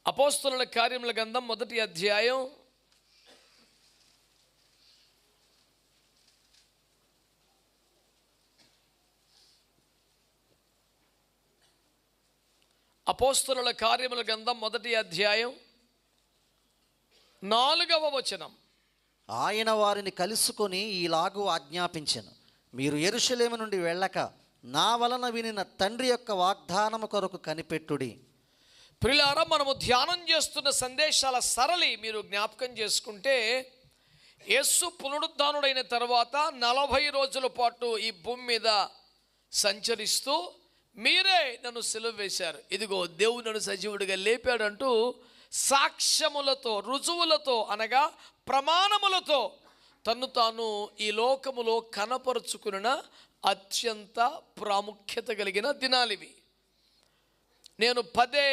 అపోస్తలుల కార్యముల గ్రంథం 1వ అధ్యాయం అపోస్తలుల కార్యముల గ్రంథం 1వ అధ్యాయం 4వ వచనం. ఆయన వారిని కలుసుకొని ఈలాగు ఆజ్ఞాపించెను, మీరు యెరూషలేము నుండి వెళ్ళక నా వలన వినిన తండ్రి యొక్క వాగ్దానము కొరకు కనిపెట్టుడి. ప్రియులారా, మనము ధ్యానం చేస్తున్న సందేశాల సరళి మీరు జ్ఞాపకం చేసుకుంటే, యేసు పునరుద్ధానుడైన తర్వాత 40 రోజుల పాటు ఈ భూమి మీద సంచరిస్తూ మీరే నన్ను సిలువ వేశారు, ఇదిగో దేవుడు నన్ను సజీవుడిగా లేపాడంటూ సాక్ష్యములతో, రుజువులతో అనగా ప్రమాణములతో తన్ను తాను ఈ లోకములో కనపరుచుకున్న అత్యంత ప్రాముఖ్యత కలిగిన దినాలివి. నేను పదే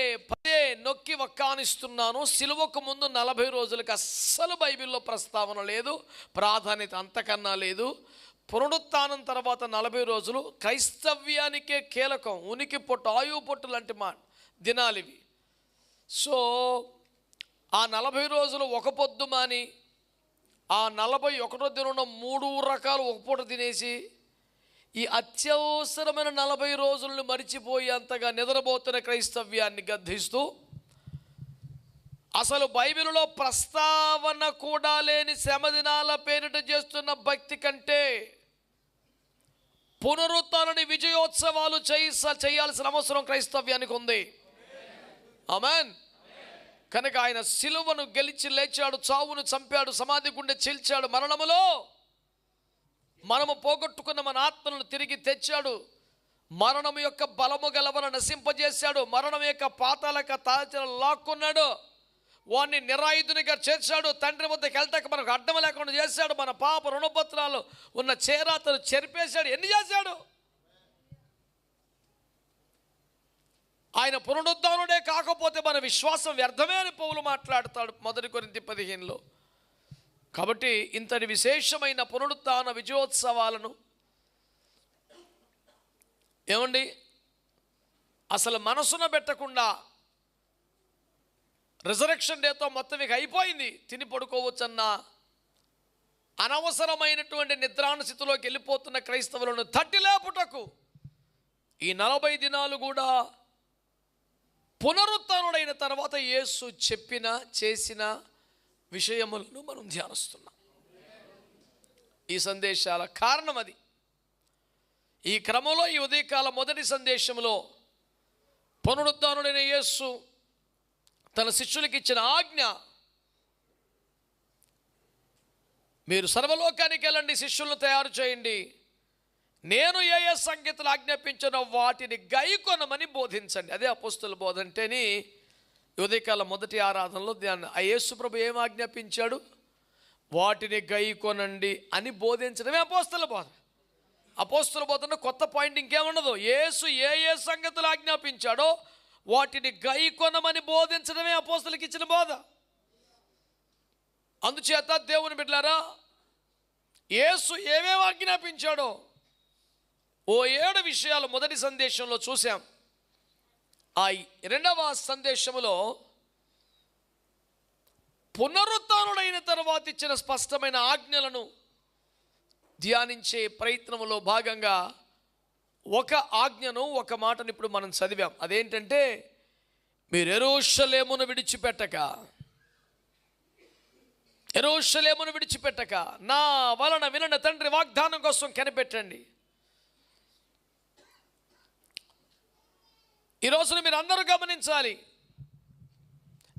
నొక్కి వక్కానిస్తున్నాను, సిలువకు ముందు 40 రోజులకు అస్సలు బైబిల్లో ప్రస్తావన లేదు, ప్రాధాన్యత అంతకన్నా లేదు. పునరుత్థానం తర్వాత 40 రోజులు క్రైస్తవ్యానికే కీలకం, ఉనికి పొట్టు, ఆయువు పొట్టు లాంటి దినాలివి. సో ఆ 40 రోజులు ఒక పొద్దు మాని, ఆ 41వ దినం 3 రకాలు ఒక పూట తినేసి, ఈ అత్యవసరమైన 40 రోజులను మరిచిపోయి అంతగా నిద్రపోతున్న క్రైస్తవ్యాన్ని గద్దిస్తూ, అసలు బైబిలులో ప్రస్తావన కూడా లేని శ్రమదినాల పేరిట చేస్తున్న భక్తి కంటే పునరుత్థాన విజయోత్సవాలు చేయాల్సిన అవసరం క్రైస్తవ్యానికి ఉంది. ఆమేన్. కనుక ఆయన సిలువను గెలిచి లేచాడు, చావును చంపాడు, సమాధి గుండె చీల్చాడు, మరణములో మనము పోగొట్టుకున్న మన ఆత్మలను తిరిగి తెచ్చాడు, మరణం యొక్క బలము గలవను నశింపజేశాడు, మరణం యొక్క పాతాళక తాళాలు లాక్కున్నాడు, వాడిని నిరాయుధునిగా చేర్చాడు, తండ్రి వద్దకు వెళ్తాక మనకు అడ్డం లేకుండా చేశాడు, మన పాప రుణపత్రాలు ఉన్న చేరాతను చెరిపేశాడు. ఎన్ని చేశాడు? ఆయన పునరుద్ధానుడే కాకపోతే మన విశ్వాసం వ్యర్థమే అని పౌలు మాట్లాడతాడు 1 కొరింథీ 15లో. కాబట్టి ఇంతటి విశేషమైన పునరుత్థాన విజయోత్సవాలను ఏమండి అసలు మనసున పెట్టకుండా రిజరెక్షన్ డేతో మొత్తం ఇక అయిపోయింది, తిని పడుకోవచ్చన్న అనవసరమైనటువంటి నిద్రాణస్థితిలోకి వెళ్ళిపోతున్న క్రైస్తవులను తట్టి లేపుటకు ఈ 40 దినాలు కూడా పునరుత్థానుడైన తర్వాత యేసు చెప్పిన చేసిన విషయములను మనం ధ్యానిస్తున్నాం. ఈ సందేశాల కారణం అది. ఈ క్రమంలో ఈ ఉదయకాల మొదటి సందేశంలో పునరుత్థానుడైన యేసు తన శిష్యులకు ఇచ్చిన ఆజ్ఞ, మీరు సర్వలోకానికి వెళ్ళండి, శిష్యులను తయారు చేయండి, నేను ఏ సంగతులు ఆజ్ఞాపించానో వాటిని గైకొనమని బోధించండి. అదే అపోస్తలుల బోధ అంటేని ఉదయకాల మొదటి ఆరాధనలో ఆ యేసు ప్రభు ఏం ఆజ్ఞాపించాడు? వాటిని గైకొనండి అని బోధించడమే అపోస్తలుల బోధ. అపోస్తలుల బోధన కొత్త పాయింట్ ఇంకేముండదు. యేసు ఏ సంగతులు ఆజ్ఞాపించాడో వాటిని గైకొనమని బోధించడమే అపోస్తలులకు ఇచ్చిన బోధ. అందుచేత దేవుని బిడ్డలారా, యేసు ఏమేమి ఆజ్ఞాపించాడో ఓ 7 విషయాలు మొదటి సందేశంలో చూసాం. ఆ 2వ సందేశంలో పునరుత్థానుడైన తర్వాత ఇచ్చిన స్పష్టమైన ఆజ్ఞలను ధ్యానించే ప్రయత్నంలో భాగంగా ఒక ఆజ్ఞను, ఒక మాటను ఇప్పుడు మనం చదివాం. అదేంటంటే, మీరు యెరూషలేమును విడిచిపెట్టక నా వలన వినని తండ్రి వాగ్దానం కోసం కనిపెట్టండి. ఈ రోజున మీరు అందరూ గమనించాలి,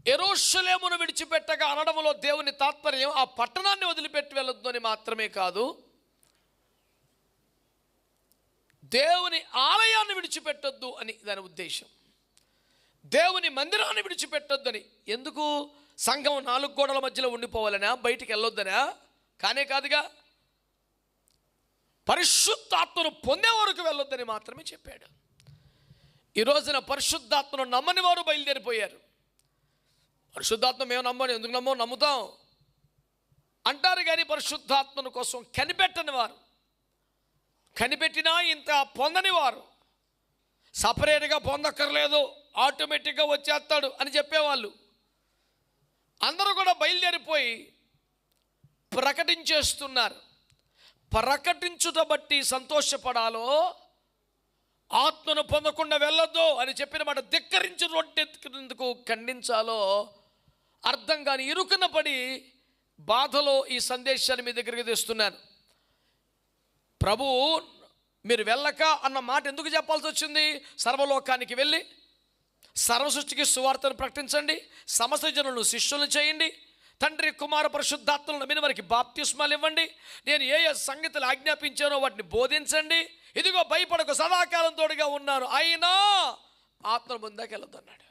యెరూషలేమును విడిచిపెట్టక అనడంలో దేవుని తాత్పర్యం ఆ పట్టణాన్ని వదిలిపెట్టి వెళ్ళొద్దు అని మాత్రమే కాదు, దేవుని ఆలయాన్ని విడిచిపెట్టొద్దు అని దాని ఉద్దేశం. దేవుని మందిరాన్ని విడిచిపెట్టొద్దు అని. ఎందుకు? సంఘం 4 గోడల మధ్యలో ఉండిపోవాలనా, బయటికి వెళ్ళొద్దనా? కానే కాదుగా, పరిశుద్ధాత్మను పొందే వరకు వెళ్ళొద్దని మాత్రమే చెప్పాడు. ఈ రోజున పరిశుద్ధాత్మను నమ్మని వారు బయలుదేరిపోయారు. పరిశుద్ధాత్మ మేము నమ్మని, ఎందుకు నమ్ముతాం అంటారు, కానీ పరిశుద్ధాత్మను కోసం కనిపెట్టని వారు, కనిపెట్టినా ఇంత పొందని వారు, సపరేట్గా పొందక్కర్లేదు, ఆటోమేటిక్గా వచ్చేస్తాడు అని చెప్పేవాళ్ళు. అందరూ కూడా బయలుదేరిపోయి ప్రకటించేస్తున్నారు. ప్రకటించుట బట్టి సంతోషపడాలో, ఆత్మను పొందకుండా వెళ్ళొద్దు అని చెప్పిన మాట ధిక్కరించి రొట్టెందుకు ఖండించాలో అర్థం కాని ఇరుకున పడి బాధలో ఈ సందేశాన్ని మీ దగ్గరికి తెస్తున్నాను. ప్రభు మీరు వెళ్ళక అన్న మాట ఎందుకు చెప్పాల్సి వచ్చింది? సర్వలోకానికి వెళ్ళి సర్వసృష్టికి సువార్తను ప్రకటించండి, సమస్త జనులను శిష్యులను చేయండి, తండ్రి కుమార పరిశుద్ధాత్మలను నమ్మిన వారికి బాప్తిస్మాలు ఇవ్వండి, నేను ఏ ఏ సంగతులు ఆజ్ఞాపించానో వాటిని బోధించండి, ఇదిగో భయపడకు సదాకాలం తోడుగా ఉన్నాను, అయినా ఆత్మ ముందాకి వెళ్ళొద్దు అన్నాడు.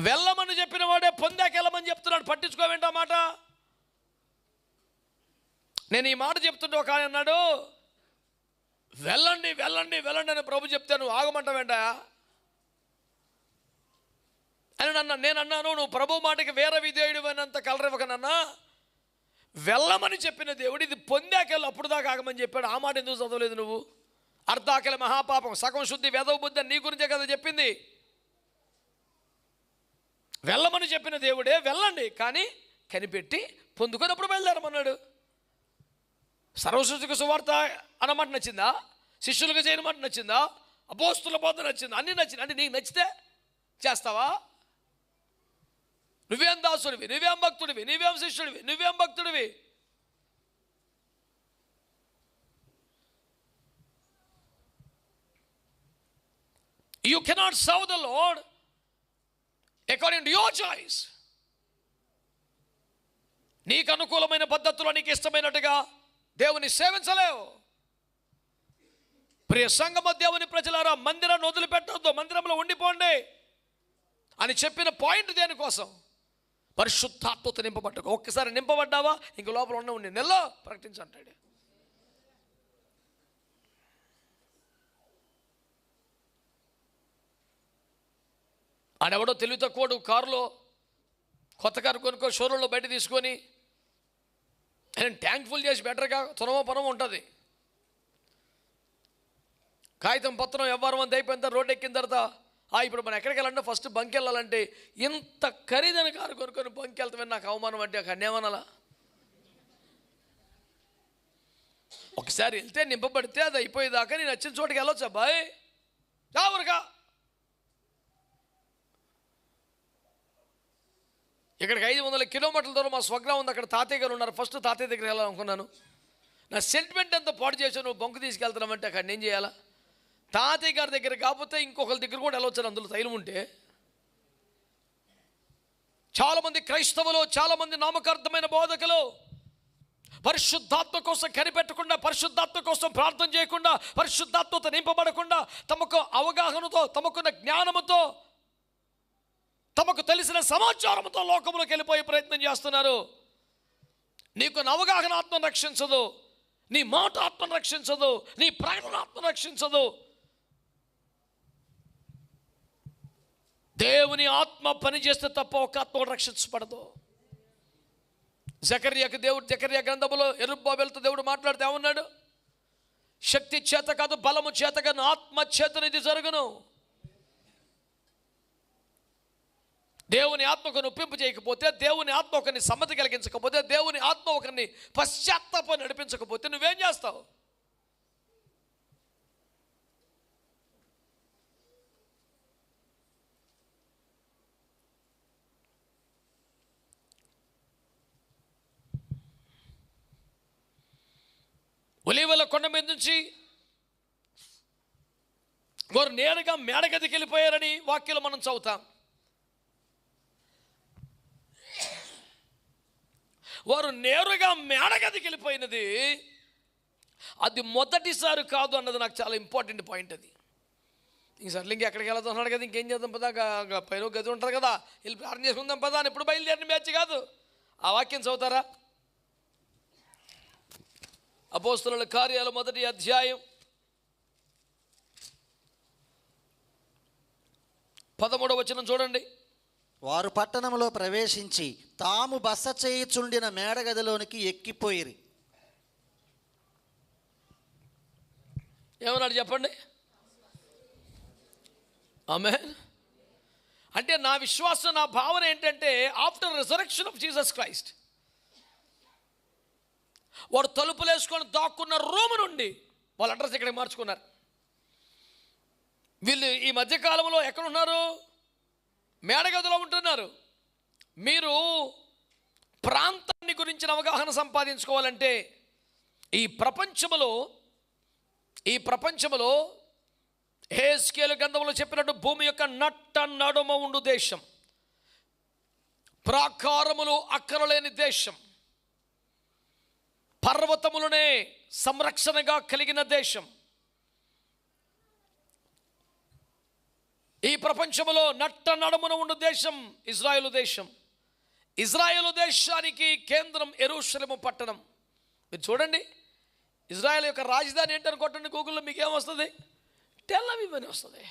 వెళ్ళమని చెప్పిన వాడే పొందాకి వెళ్ళమని చెప్తున్నాడు. పట్టించుకోవేంటా మాట? నేను ఈ మాట చెప్తుంటే ఒక ఆయన అన్నాడు, వెళ్ళండి వెళ్ళండి వెళ్ళండి అని ప్రభు చెప్తే నువ్వు ఆగమంటావేంటా అని నేను అన్నాను, నువ్వు ప్రభు మాటకి వేరే విధేయుడు అయినంత కలరివ్వకనన్నా, వెళ్ళమని చెప్పిన దేవుడు ఇది పొందాకెళ్ళి అప్పుడు దాకా ఆగమని చెప్పాడు. ఆ మాట ఎందుకు చదవలేదు నువ్వు? అర్ధాకలి మహాపాపం, సగం శుద్ధి, వెదవ బుద్ధి నీ గురించే కదా చెప్పింది. వెళ్ళమని చెప్పిన దేవుడే వెళ్ళండి, కానీ కనిపెట్టి పొందుకొని అప్పుడు బయలుదేరమన్నాడు. సర్వసృష్టికి సువార్త అన్నమాట నచ్చిందా? శిష్యులుగా చేయనమాట నచ్చిందా? అపోస్తుల బోధ నచ్చిందా? అన్నీ నచ్చింది. అంటే నీకు నచ్చితే చేస్తావా? నువ్వేం దాసుడివి, నువ్వేం భక్తుడివి, నువ్వేం శిష్యుడివి, నువ్వేం భక్తుడివి? You cannot serve the Lord according to your choice. నీకు అనుకూలమైన పద్ధతిలో నీకు ఇష్టమైనట్టుగా దేవుని సేవించలేవు. ప్రియ సంగమ దేవుని ప్రజలారా, మందిరాన్ని వదిలిపెట్టొద్దు, మందిరంలో ఉండిపోండి అని చెప్పిన పాయింట్ దేనికోసం? పరిశుద్ధాత్మతో నింపబడ్డా. ఒక్కసారి నింపబడ్డావా ఇంక లోపల ఉండి నెలలో ప్రకటించంటాడు. ఆడెవడో తెలివి తక్కువడు కారులో కొత్త కారు కొనుక్కో షోరూంలో బయట తీసుకొని ఆయన ట్యాంక్ ఫుల్ చేసి బెటర్గా తునమో పనమో ఉంటుంది. కాగితం పత్రం వ్యవహారం అంతా అయిపోయిన తర్వాత రోడ్డు ఎక్కిన తర్వాత ఇప్పుడు మనం ఎక్కడికి వెళ్ళాలంటే ఫస్ట్ బంక్ వెళ్ళాలంటే ఇంత ఖరీదైన కారు కొనుక్కొని బంక్ వెళ్తామని నాకు అవమానం అంటే అన్నేమనాలా? ఒకసారి వెళ్తే నింపబడితే అది అయిపోయేదాకా నేను వచ్చిన చోటుకి వెళ్ళొచ్చు అబ్బాయి, చావురుగా. ఇక్కడికి 500 కిలోమీటర్ల దూరం మా స్వగ్రామం ఉంది, అక్కడ తాతయ్య గారు ఉన్నారు. ఫస్ట్ తాతయ్య దగ్గర వెళ్ళాలనుకున్నాను. నా సెంటిమెంట్ ఎంత పాడు చేశాను, నువ్వు బంకు తీసుకెళ్తున్నామంటే అక్కడ నేను చేయాలా? తాతయ్య గారి దగ్గర కాకపోతే ఇంకొకరి దగ్గర కూడా వెళ్ళవచ్చు, అందులో తైలం ఉంటే. చాలామంది క్రైస్తవులు, చాలామంది నామకార్థమైన బోధకులు పరిశుద్ధాత్మ కోసం కనిపెట్టకుండా, పరిశుద్ధాత్మ కోసం ప్రార్థన చేయకుండా, పరిశుద్ధాత్మతో నింపబడకుండా, తమకు అవగాహనతో, తమకున్న జ్ఞానముతో, తమకు తెలిసిన సమాచారంతో లోకంలోకి వెళ్ళిపోయే ప్రయత్నం చేస్తున్నారు. నీకు అవగాహన ఆత్మను రక్షించదు, నీ మాట ఆత్మను రక్షించదు, నీ ప్రకటన ఆత్మను రక్షించదు. దేవుని ఆత్మ పనిచేస్తే తప్ప ఒక ఆత్మ రక్షించబడదు. జకర్యా గ్రంథములో యెరుబ్బయలుతో దేవుడు మాట్లాడితే ఏమన్నాడు? శక్తి చేత కాదు, బలము చేత కాదు, ఆత్మ చేతను ఇది జరుగును. దేవుని ఆత్మకు నొప్పింపు చేయకపోతే, దేవుని ఆత్మ ఒకరిని సమ్మతి కలిగించకపోతే, దేవుని ఆత్మ ఒకరిని పశ్చాత్తాపం నడిపించకపోతే నువ్వేం చేస్తావు? ఒలీవల కొండ మీద నుంచి వారు నేరుగా మేడగదికి వెళ్ళిపోయారని వాక్యాలు మనం చదువుతాం. వారు నేరుగా మేడగదికి వెళ్ళిపోయినది అది మొదటిసారి కాదు అన్నది నాకు చాలా ఇంపార్టెంట్ పాయింట్. అది ఈసారి ఇంకెక్కడికి వెళ్దాం అన్నాడు కదా, ఇంకేం చేద్దాం పదా, పైన గది ఉంటారు కదా, వెళ్ళి ప్రార్థన చేసుకుందాం పదా అని ఎప్పుడు బయలుదేరిన మ్యాచ్ కాదు. ఆ వాక్యం చదువుతారా? అపోస్తలుల కార్యాలు 1వ అధ్యాయం 13వ వచనం చూడండి. వారు పట్టణంలో ప్రవేశించి తాము బస చేయుచుండిన మేడగదిలోనికి ఎక్కిపోయిరి. ఏమన్నాడు చెప్పండి? ఆమేన్. అంటే నా విశ్వాసం, నా భావన ఏంటంటే after resurrection of Jesus Christ, వాడు తలుపులు వేసుకొని దాక్కున్న రూము నుండి వాళ్ళ అడ్రస్ ఇక్కడికి మార్చుకున్నారు. వీళ్ళు ఈ మధ్యకాలంలో ఎక్కడున్నారు? మేడగదిలో ఉంటున్నారు. మీరు ప్రాంతాన్ని గురించిన అవగాహన సంపాదించుకోవాలంటే ఈ ప్రపంచములో హెస్కేలు గ్రంథంలో చెప్పినట్టు భూమి యొక్క నట్ట నడుమ ఉండు దేశం, ప్రాకారములు అక్కరలేని దేశం, పర్వతములనే సంరక్షణగా కలిగిన దేశం. ఈ ప్రపంచములో నట్ట నడుమున ఉన్న దేశం ఇజ్రాయేలు దేశం. ఇజ్రాయేలు దేశానికి కేంద్రం యెరూషలేము పట్టణం. మీరు చూడండి, ఇజ్రాయేల్ యొక్క రాజధాని ఏంటని కొట్టండి గూగుల్లో, మీకు ఏమొస్తుంది? టెల్ అవీవ్ అని వస్తుంది.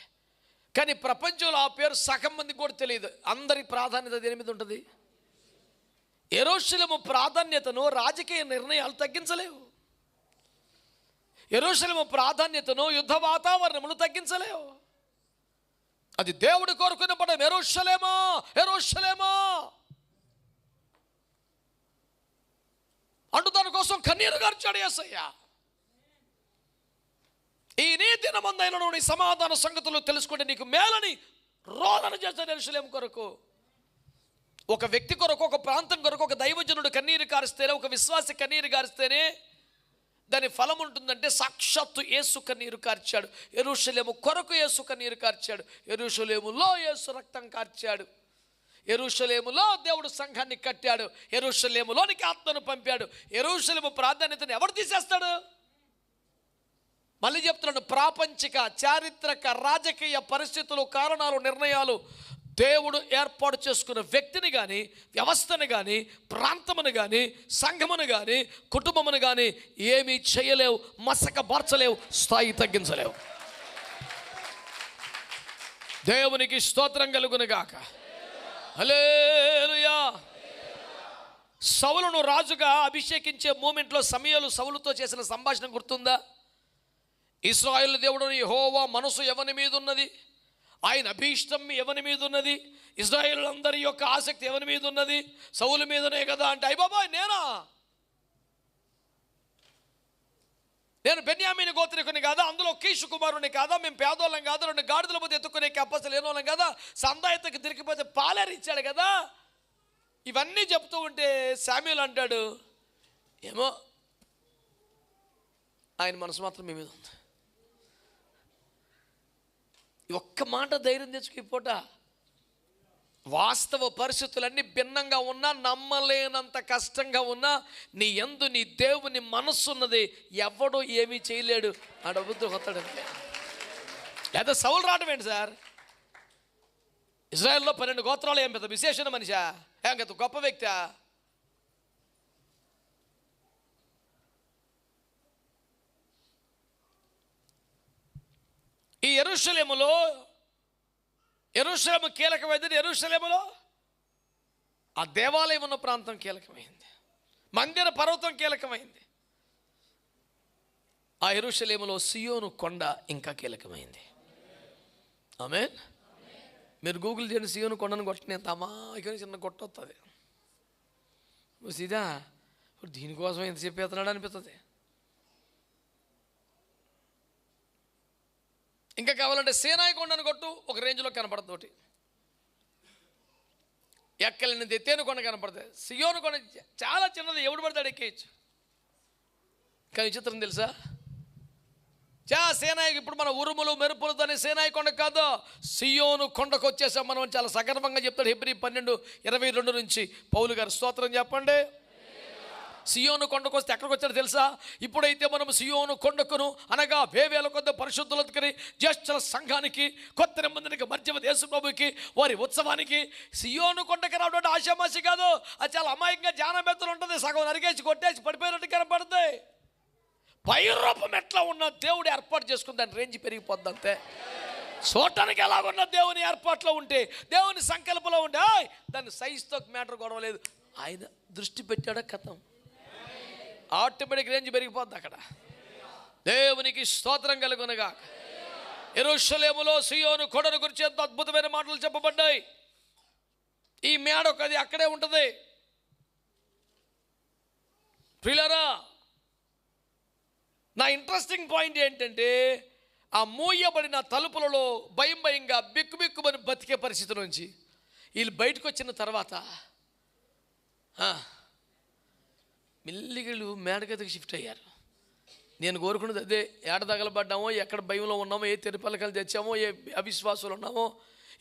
కానీ ప్రపంచంలో ఆ పేరు సగం మందికి కూడా తెలియదు. అందరి ప్రాధాన్యత దేని మీద ఉంటుంది? యెరూషలేము ప్రాధాన్యతను రాజకీయ నిర్ణయాలు తగ్గించలేవు. యెరూషలేము ప్రాధాన్యతను యుద్ధ వాతావరణములు తగ్గించలేవు. అది దేవుడి కోరుకున్న పదం, యెరూషలేమా యెరూషలేమా అంటూ దాని కోసం కన్నీరు గార్చాడు యేసయ్య. ఈ నీ దినమందైన నీ సమాధాన సంగతులు తెలుసుకుంటే నీకు మేలని రోదన చేస్తాడు యెరూషలేము కొరకు. ఒక వ్యక్తి కొరకు, ఒక ప్రాంతం కొరకు ఒక దైవజనుడు కన్నీరు కారిస్తేనే, ఒక విశ్వాసి కన్నీరు కారిస్తేనే దాని ఫలం ఉంటుందంటే సాక్షాత్తు యేసు కన్నీరు కార్చాడు. యెరూషలేము కొరకు యేసు కన్నీరు కార్చాడు. యెరూషలేములో యేసు రక్తం కార్చాడు. యెరూషలేములో దేవుడు సంఘాన్ని కట్టాడు. యెరూషలేములోనికి ఆత్మను పంపాడు. యెరూషలేము ప్రాధాన్యతను ఎవరు తీసేస్తాడు? మళ్ళీ చెప్తున్నాడు, ప్రాపంచిక, చారిత్రక, రాజకీయ పరిస్థితులు, కారణాలు, నిర్ణయాలు దేవుడు ఏర్పాటు చేసుకున్న వ్యక్తిని కానీ, వ్యవస్థను కానీ, ప్రాంతమును కానీ, సంఘమును కానీ, కుటుంబమును కానీ ఏమీ చేయలేవు, మసక మార్చలేవు, స్థాయి తగ్గించలేవు. దేవునికి స్తోత్రం కలుగునుగాక. హల్లెలూయా. సౌలును రాజుగా అభిషేకించే మూమెంట్లో సమూయేలు సౌలుతో చేసిన సంభాషణ గుర్తుందా? ఇశ్రాయేలు దేవుడు యెహోవా మనసు ఎవరి మీద ఉన్నది, ఆయన అభీష్టం ఎవరి మీద ఉన్నది, ఇశ్రాయేలులందరి యొక్క ఆసక్తి ఎవరి మీద ఉన్నది? సౌలు మీదనే కదా అంటే, అయ్య బాబాయ్ నేను బెన్యామీని గోత్రికుని కాదా, అందులో కీషు కుమారుని కాదా, మేము పేదోళ్ళం కాదా, 2 గాడిదల పోతే ఎత్తుకునే అప్పసలు లేనోళ్ళం కదా, సందాయతకి తిరిగిపోతే పాలేరు ఇచ్చాడు కదా. ఇవన్నీ చెప్తూ ఉంటే శామ్యూల్ అంటాడు, ఏమో ఆయన మనసు మాత్రం మీ మీద ఉంది. ఒక్క మాట ధైర్యం తెచ్చుకు. ఈ పూట వాస్తవ పరిస్థితులన్నీ భిన్నంగా ఉన్నా, నమ్మలేనంత కష్టంగా ఉన్నా, నీ యందు నీ దేవుని మనస్సు ఉన్నది, ఎవడో ఏమీ చేయలేడు. ఆ డబ్బుతో కొత్తాడంతే. లేదా సౌలు రావడం ఏంటి సార్? ఇజ్రాయెల్లో 12 గోత్రాలు ఏం పెద్ద విశేషణ మనిషా? ఏం కదా గొప్ప వ్యక్తి? ఈ యెరూషలేములో, యెరూషలేము కీలకమైంది. యెరూషలేములో ఆ దేవాలయం ఉన్న ప్రాంతం కీలకమైంది, మందిర పర్వతం కీలకమైంది. ఆ యెరూషలేములో సియోను కొండ ఇంకా కీలకమైంది. ఆమేన్. మీరు గూగుల్ చేయండి, సియోను కొండను కొట్టిన ఎంత అమాయకని చిన్న కొట్ట వస్తుంది. సీదా ఇప్పుడు దీనికోసం ఎంత చెప్పేస్తున్నాడు అనిపిస్తుంది. ఇంకా కావాలంటే సేనాయి కొండను కొట్టు, ఒక రేంజ్లో కనపడుతుంది. ఒకటి ఎక్కలేనిది ఎత్తేను కొండ కనపడుతుంది. సియోను కొండ చాలా చిన్నది, ఎవడు పడతాడు ఎక్కేయచ్చు. కానీ విచిత్రం తెలుసా? సేనాయికి ఇప్పుడు మన ఉరుములు మెరుపులతోనే సేనాయి కొండ కాదు, సియోను కొండకు వచ్చేసాం మనం. చాలా సగర్వంగా చెప్తాడు హెబ్రీ 12:22 నుంచి పౌలు గారు. స్తోత్రం చెప్పండి. సియోను కొండకు వస్తే ఎక్కడికి వచ్చాడో తెలుసా? ఇప్పుడైతే మనం సియోను కొండకును, అనగా వేవేల కొద్ది పరిశుద్ధులకి, జ్యేష్ఠుల సంఘానికి, కొత్త నిబంధనకి, మధ్యమ యేసుప్రభుకి, వారి ఉత్సవానికి సియోను కొండకి రావడం ఆశామాసి కాదు. అది చాలా అమాయకంగా జానబెత్తలు ఉంటుంది, సగం నరికేసి కొట్టేసి పడిపోయినట్టు కనపడుతుంది. పై రూపం ఎట్లా ఉన్న దేవుడు ఏర్పాటు చేసుకుని దాని రేంజ్ పెరిగిపోద్ది అంతే. చూడటానికి ఎలాగున్న దేవుని ఏర్పాట్లో ఉంటే, దేవుని సంకల్పంలో ఉంటే దాని సైజుతో మ్యాటర్ గొడవ లేదు. ఆయన దృష్టి పెట్టాడా కథం, ఆటోమేటిక్ రేంజ్ పెరిగిపోద్ది అక్కడ. దేవునికి స్తోత్రం కలుగునగా. యెరూషలేములో సీయోను కొండను గురించి ఎంతో అద్భుతమైన మాటలు చెప్పబడ్డాయి. ఈ మేడ ఒకది అక్కడే ఉంటుంది. ప్రియులారా, నా ఇంట్రెస్టింగ్ పాయింట్ ఏంటంటే, ఆ మూయబడిన తలుపులలో భయంగా బిక్కుబిక్కుమని బతికే పరిస్థితి నుంచి వీళ్ళు బయటకు వచ్చిన తర్వాత మెల్లిగలు మేడగదికి షిఫ్ట్ అయ్యారు. నేను కోరుకున్నది అదే. ఏడ తగలబడ్డామో, ఎక్కడ భయంలో ఉన్నామో, ఏ తెరపలకలు తెచ్చామో, ఏ అవిశ్వాసాలు ఉన్నామో,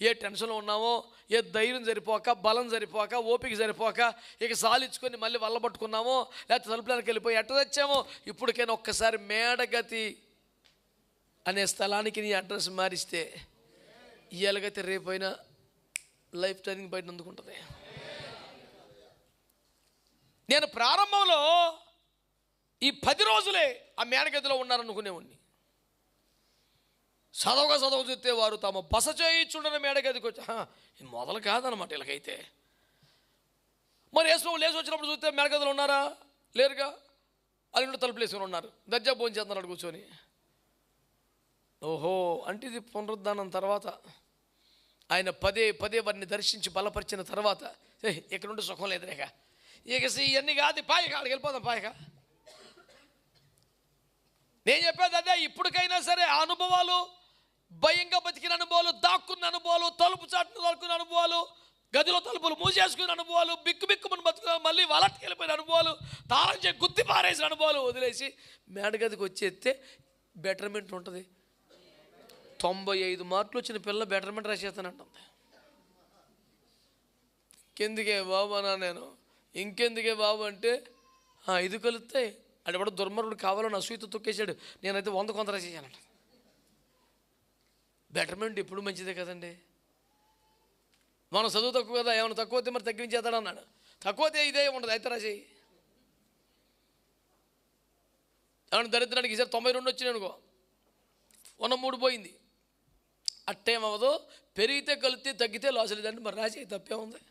ఏ టెన్షన్లో ఉన్నామో, ఏ ధైర్యం సరిపోక, బలం సరిపోక, ఓపిక సరిపోక ఇక సాలించుకొని మళ్ళీ వల్లబట్టుకున్నామో, లేకపోతే తలుపులకు వెళ్ళిపోయి ఎట్ట తెచ్చామో, ఇప్పటికైనా ఒక్కసారి మేడగతి అనే స్థలానికి నీ అడ్రస్ మారిస్తే ఇయ్యాలగైతే రేపైనా లైఫ్ టర్నింగ్ బయట అందుకుంటుంది. నేను ప్రారంభంలో ఈ 10 రోజులే ఆ మేడగదిలో ఉన్నారనుకునేవాడిని. చదవ చూస్తే వారు తమ బస చేయించుండని మేడగదికి వచ్చి ఇది మొదలు కాదనమాట వీళ్ళకైతే. మరి యేసు లేచి వచ్చినప్పుడు చూస్తే మేడగదిలో ఉన్నారా? లేరుగా. వాళ్ళు తలుపులు వేసుకొని ఉన్నారు, దర్జా భోజనం చేస్తున్నాడు కూర్చొని. ఓహో, అంటే ఇది పునరుద్ధానం తర్వాత ఆయన పదే వారిని దర్శించి బలపరిచిన తర్వాత ఇక్కడ నుండి సుఖం లేదురేక, ఇక ఇవన్నీ కాదు, పాయక అక్కడికి వెళ్ళిపోదాం పాయక. నేను చెప్పేది అదే. ఇప్పటికైనా సరే ఆ అనుభవాలు, భయంగా బతికిన అనుభవాలు, దాక్కున్న అనుభవాలు, తలుపు చాటును దాక్కున్న అనుభవాలు, గదిలో తలుపులు మూసేసుకున్న అనుభవాలు, బిక్కుమని బతుకున్న, మళ్ళీ వలటికి వెళ్ళిపోయిన అనుభవాలు, తాళం చేసి గుత్తి పారేసిన అనుభవాలు వదిలేసి మేడగదికి వచ్చేస్తే బెటర్మెంట్ ఉంటుంది. 95 మార్కులు వచ్చిన పిల్ల బెటర్మెంట్ రాసేస్తానంటుంది. ఇంకెందుకే బాబు అన్నా నేను. ఇంకెందుకే బాబు అంటే ఇది కలుస్తాయి. అంటే కూడా దుర్మార్గుడు కావాలని అసూయతో తొక్కేశాడు, నేనైతే 100 రాసేసానంట. బెటర్మెంట్ ఎప్పుడు మంచిదే కదండి. మనం చదువు తక్కువ కదా, ఏమైనా తక్కువ అయితే మరి తగ్గించేస్తాడు అన్నాడు. తక్కువతే ఇదే ఉండదు, అయితే రాసేయి. ఏమన్నా దరిద్రానికి ఈసారి 92 వచ్చినాయి అనుకో, 3 పోయింది. అట్టేమవదు. పెరిగితే కలిస్తే తగ్గితే లాస్ లేదంటే మరి రాసేయి, తప్పే ఉంది.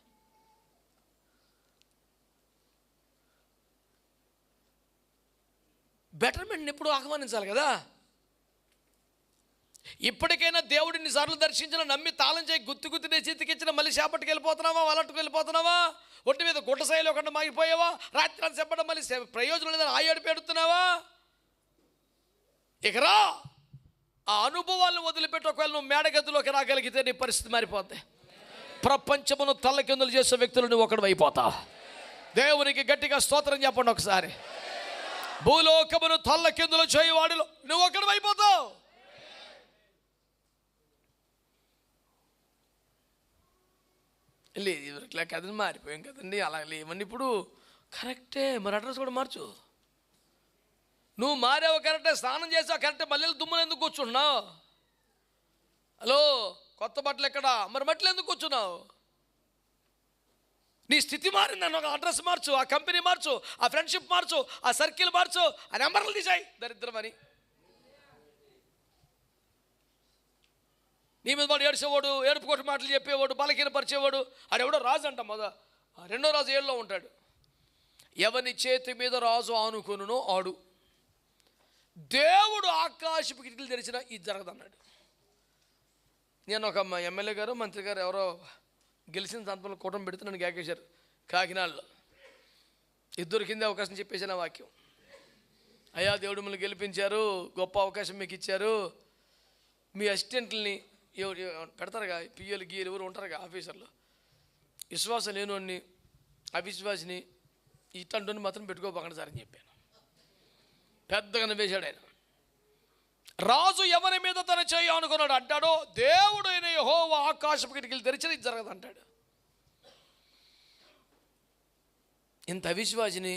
బెటర్మెంట్ని ఎప్పుడు ఆహ్వానించాలి కదా. ఇప్పటికైనా దేవుడిని సార్లు దర్శించిన, నమ్మి తాళం చేయి గుత్తి చేతికిచ్చిన, మళ్ళీ చేపట్టుకు వెళ్ళిపోతున్నావా, వలట్టుకు వెళ్ళిపోతున్నావా, ఒంటి మీద గుడ్డ శైలి ఒకటి మాగిపోయావా, రాత్రి చెప్పడం మళ్ళీ ప్రయోజనం లేదని ఆయాడు పెడుతున్నావా? ఇకరా ఆ అనుభవాలను వదిలిపెట్టి ఒకవేళ నువ్వు మేడగదిలోకి రాగలిగితే నీ పరిస్థితి మారిపోద్ది. ప్రపంచమును తల్లకిందులు చేసే వ్యక్తులు నువ్వు ఒకడు అయిపోతావు. దేవునికి గట్టిగా స్తోత్రం చెప్పండి ఒకసారి. భూలోకమును తల్లకిందులు చేయవాడిలో నువ్వు ఒకడు అయిపోతావు. లేదు ఇట్లా కదండి, మారిపోయాం కదండి, అలా లేవన్నీ ఇప్పుడు కరెక్టే. మరి అడ్రస్ కూడా మార్చు. నువ్వు మారావు కరెక్టే, స్నానం చేసావు కరెక్టే, మళ్ళీ దుమ్ములు ఎందుకు కూర్చున్నావు? హలో, కొత్త బట్టలు ఎక్కడా? మరి మట్టిలో ఎందుకు కూర్చున్నావు? నీ స్థితి మారిందని ఒక అడ్రస్ మార్చు, ఆ కంపెనీ మార్చు, ఆ ఫ్రెండ్షిప్ మార్చు, ఆ సర్కిల్ మార్చు, ఆ నెంబర్లు తీసాయి. దరిద్రం అని నీ మీద వాడు ఏడ్చేవాడు, ఏడుపుకోటి మాటలు చెప్పేవాడు, బలహీనపరిచేవాడు, ఆడెవడో రాజు అంట. రెండో రాజు 7లో ఉంటాడు. ఎవని చేతి మీద రాజు ఆనుకొనునో ఆడు. దేవుడు ఆకాశపు కిటికీలు తెరిచిన ఇది జరగదన్నాడు. నేను ఒక ఎమ్మెల్యే గారు, మంత్రి గారు ఎవరో గెలిచిన సందర్భంలో కూటమి పెడితే నన్ను కేకేశారు కాకినాడలో. ఇద్దరు కింద అవకాశం చెప్పేసిన వాక్యం. అయ్యా, దేవుడు మిమ్మల్ని గెలిపించారు, గొప్ప అవకాశం మీకు ఇచ్చారు, మీ అసిస్టెంట్లని పెడతారుగా, పిఎలు గీలు ఎవరు ఉంటారుగా ఆఫీసర్లు, విశ్వాసం లేనివాడిని, అవిశ్వాసిని, ఇట్లాంటి మాత్రం పెట్టుకోపోకండి సార్ అని చెప్పాను. పెద్దగా నవ్వేశాడు ఆయన. రాజు ఎవరి మీద తన చేయి అనుకున్నాడు అంటాడో, దేవుడు అయిన యెహోవా ఆకాశపు కిటికీలు తెరిచిన ఇది జరగదు అంటాడు. ఇంత అవిశ్వాసిని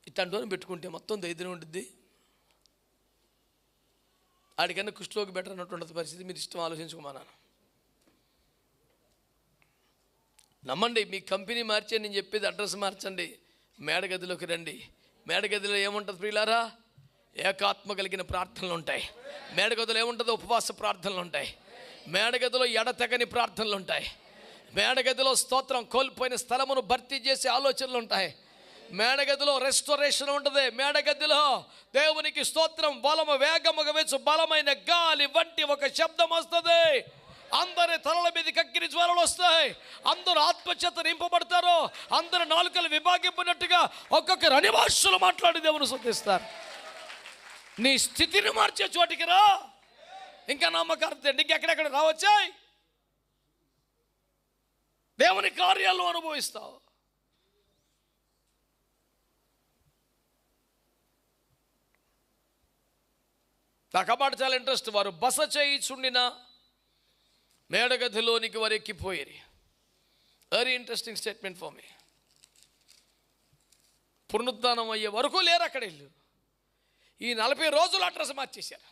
ఇట్లాంటి పెట్టుకుంటే మొత్తం దరిద్రం ఉంటుంది. ఆడికన్నా కుష్ఠరోగి బెటర్ అన్నటువంటి పరిస్థితి. మీరు ఇష్టం ఆలోచించుకోమన్నాను. నమ్మండి, మీ కంపెనీ మార్చే నేను చెప్పేది అడ్రస్ మార్చండి, మేడగదిలోకి రండి. మేడగదిలో ఏముంటుంది ప్రియులారా? ఏకాత్మ కలిగిన ప్రార్థనలు ఉంటాయి. మేడగదిలో ఏముంటుందో ఉపవాస ప్రార్థనలు ఉంటాయి. మేడగదిలో ఎడతెగని ప్రార్థనలు ఉంటాయి. మేడగదిలో స్తోత్రం, కోల్పోయిన స్థలమును భర్తీ చేసే ఆలోచనలు ఉంటాయి. మేడగదిలో రెస్టోరేషన్ ఉంటుంది. మేడగదిలో దేవునికి స్తోత్రం, బలము వేగముగా వేచు బలమైన గాలి వంటి ఒక శబ్దం వస్తుంది. అందరి తలల మీదకి అగ్ని జ్వాలలు వస్తాయి. అందరూ ఆత్మచేత నింపబడతారు. అందరు నాలుకలు విభాగింపినట్టుగా ఒక్కొక్కరు అన్ని భాషలు మాట్లాడి దేవుని స్తుతిస్తారు. నీ స్థితిని మార్చే చోటికి రా. ఇంకా నమ్మకార్థం ఇంకెక్కడెక్కడ రావచ్చాయి. దేవుని కార్యాలు అనుభవిస్తావు. నాకు ఆ మాట చాలా ఇంట్రెస్ట్. వారు బస చేయిచుండిన మేడగదిలోనికి వారు ఎక్కిపోయేది. Very interesting statement for me. పునరుద్ధానం అయ్యే వరకు లేరు అక్కడ ఇల్లు. ఈ 40 రోజులు అడ్రస్ మార్చేశారు.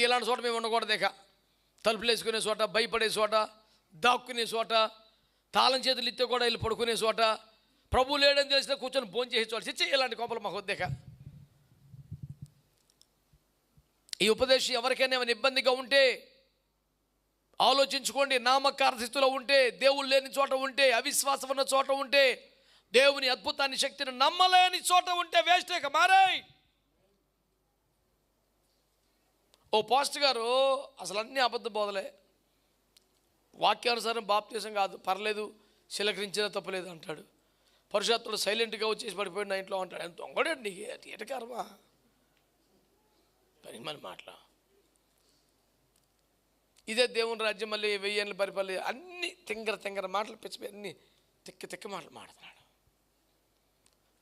ఇలాంటి చోట మేము ఉండకూడదు. ఇక తలుపులు వేసుకునే చోట, భయపడే చోట, దాక్కునే చోట, తాళం చేతులు ఇస్తే కూడా వెళ్ళి పడుకునే చోట, ప్రభు లేడని తెలిసినా కూర్చొని భోజనం చేసే చోట, చిచ్చి ఇలాంటి కోపలు మాకు వద్దేక. ఈ ఉపదేశం ఎవరికైనా ఏమైనా ఇబ్బందిగా ఉంటే ఆలోచించుకోండి. నామకార స్థితిలో ఉంటే, దేవుడు లేని చోట ఉంటే, అవిశ్వాసం ఉన్న చోట ఉంటే, దేవుని అద్భుతాన్ని శక్తిని నమ్మలేని చోట ఉంటే వేస్ట్. ఇక మారాయి. ఓ పాస్టర్ గారు అసలు అన్నీ అబద్ధ బోధలే, వాక్యానుసారం బాప్తీసం కాదు, పర్లేదు, శిలకరించినా తప్పలేదు అంటాడు. పరిశుద్ధాత్ముడు సైలెంట్గా వచ్చేసి పడిపోయిన నా ఇంట్లో అంటాడు. ఎంత దొంగడండి, ఎటకారమా పని మన మాటలు. ఇదే దేవుని రాజ్యం మళ్ళీ 1000 ఏళ్ళ పరిపాలన. అన్ని తింగర మాటలు, పిచ్చిపోయి అన్ని తిక్క మాటలు మాడుతున్నాడు.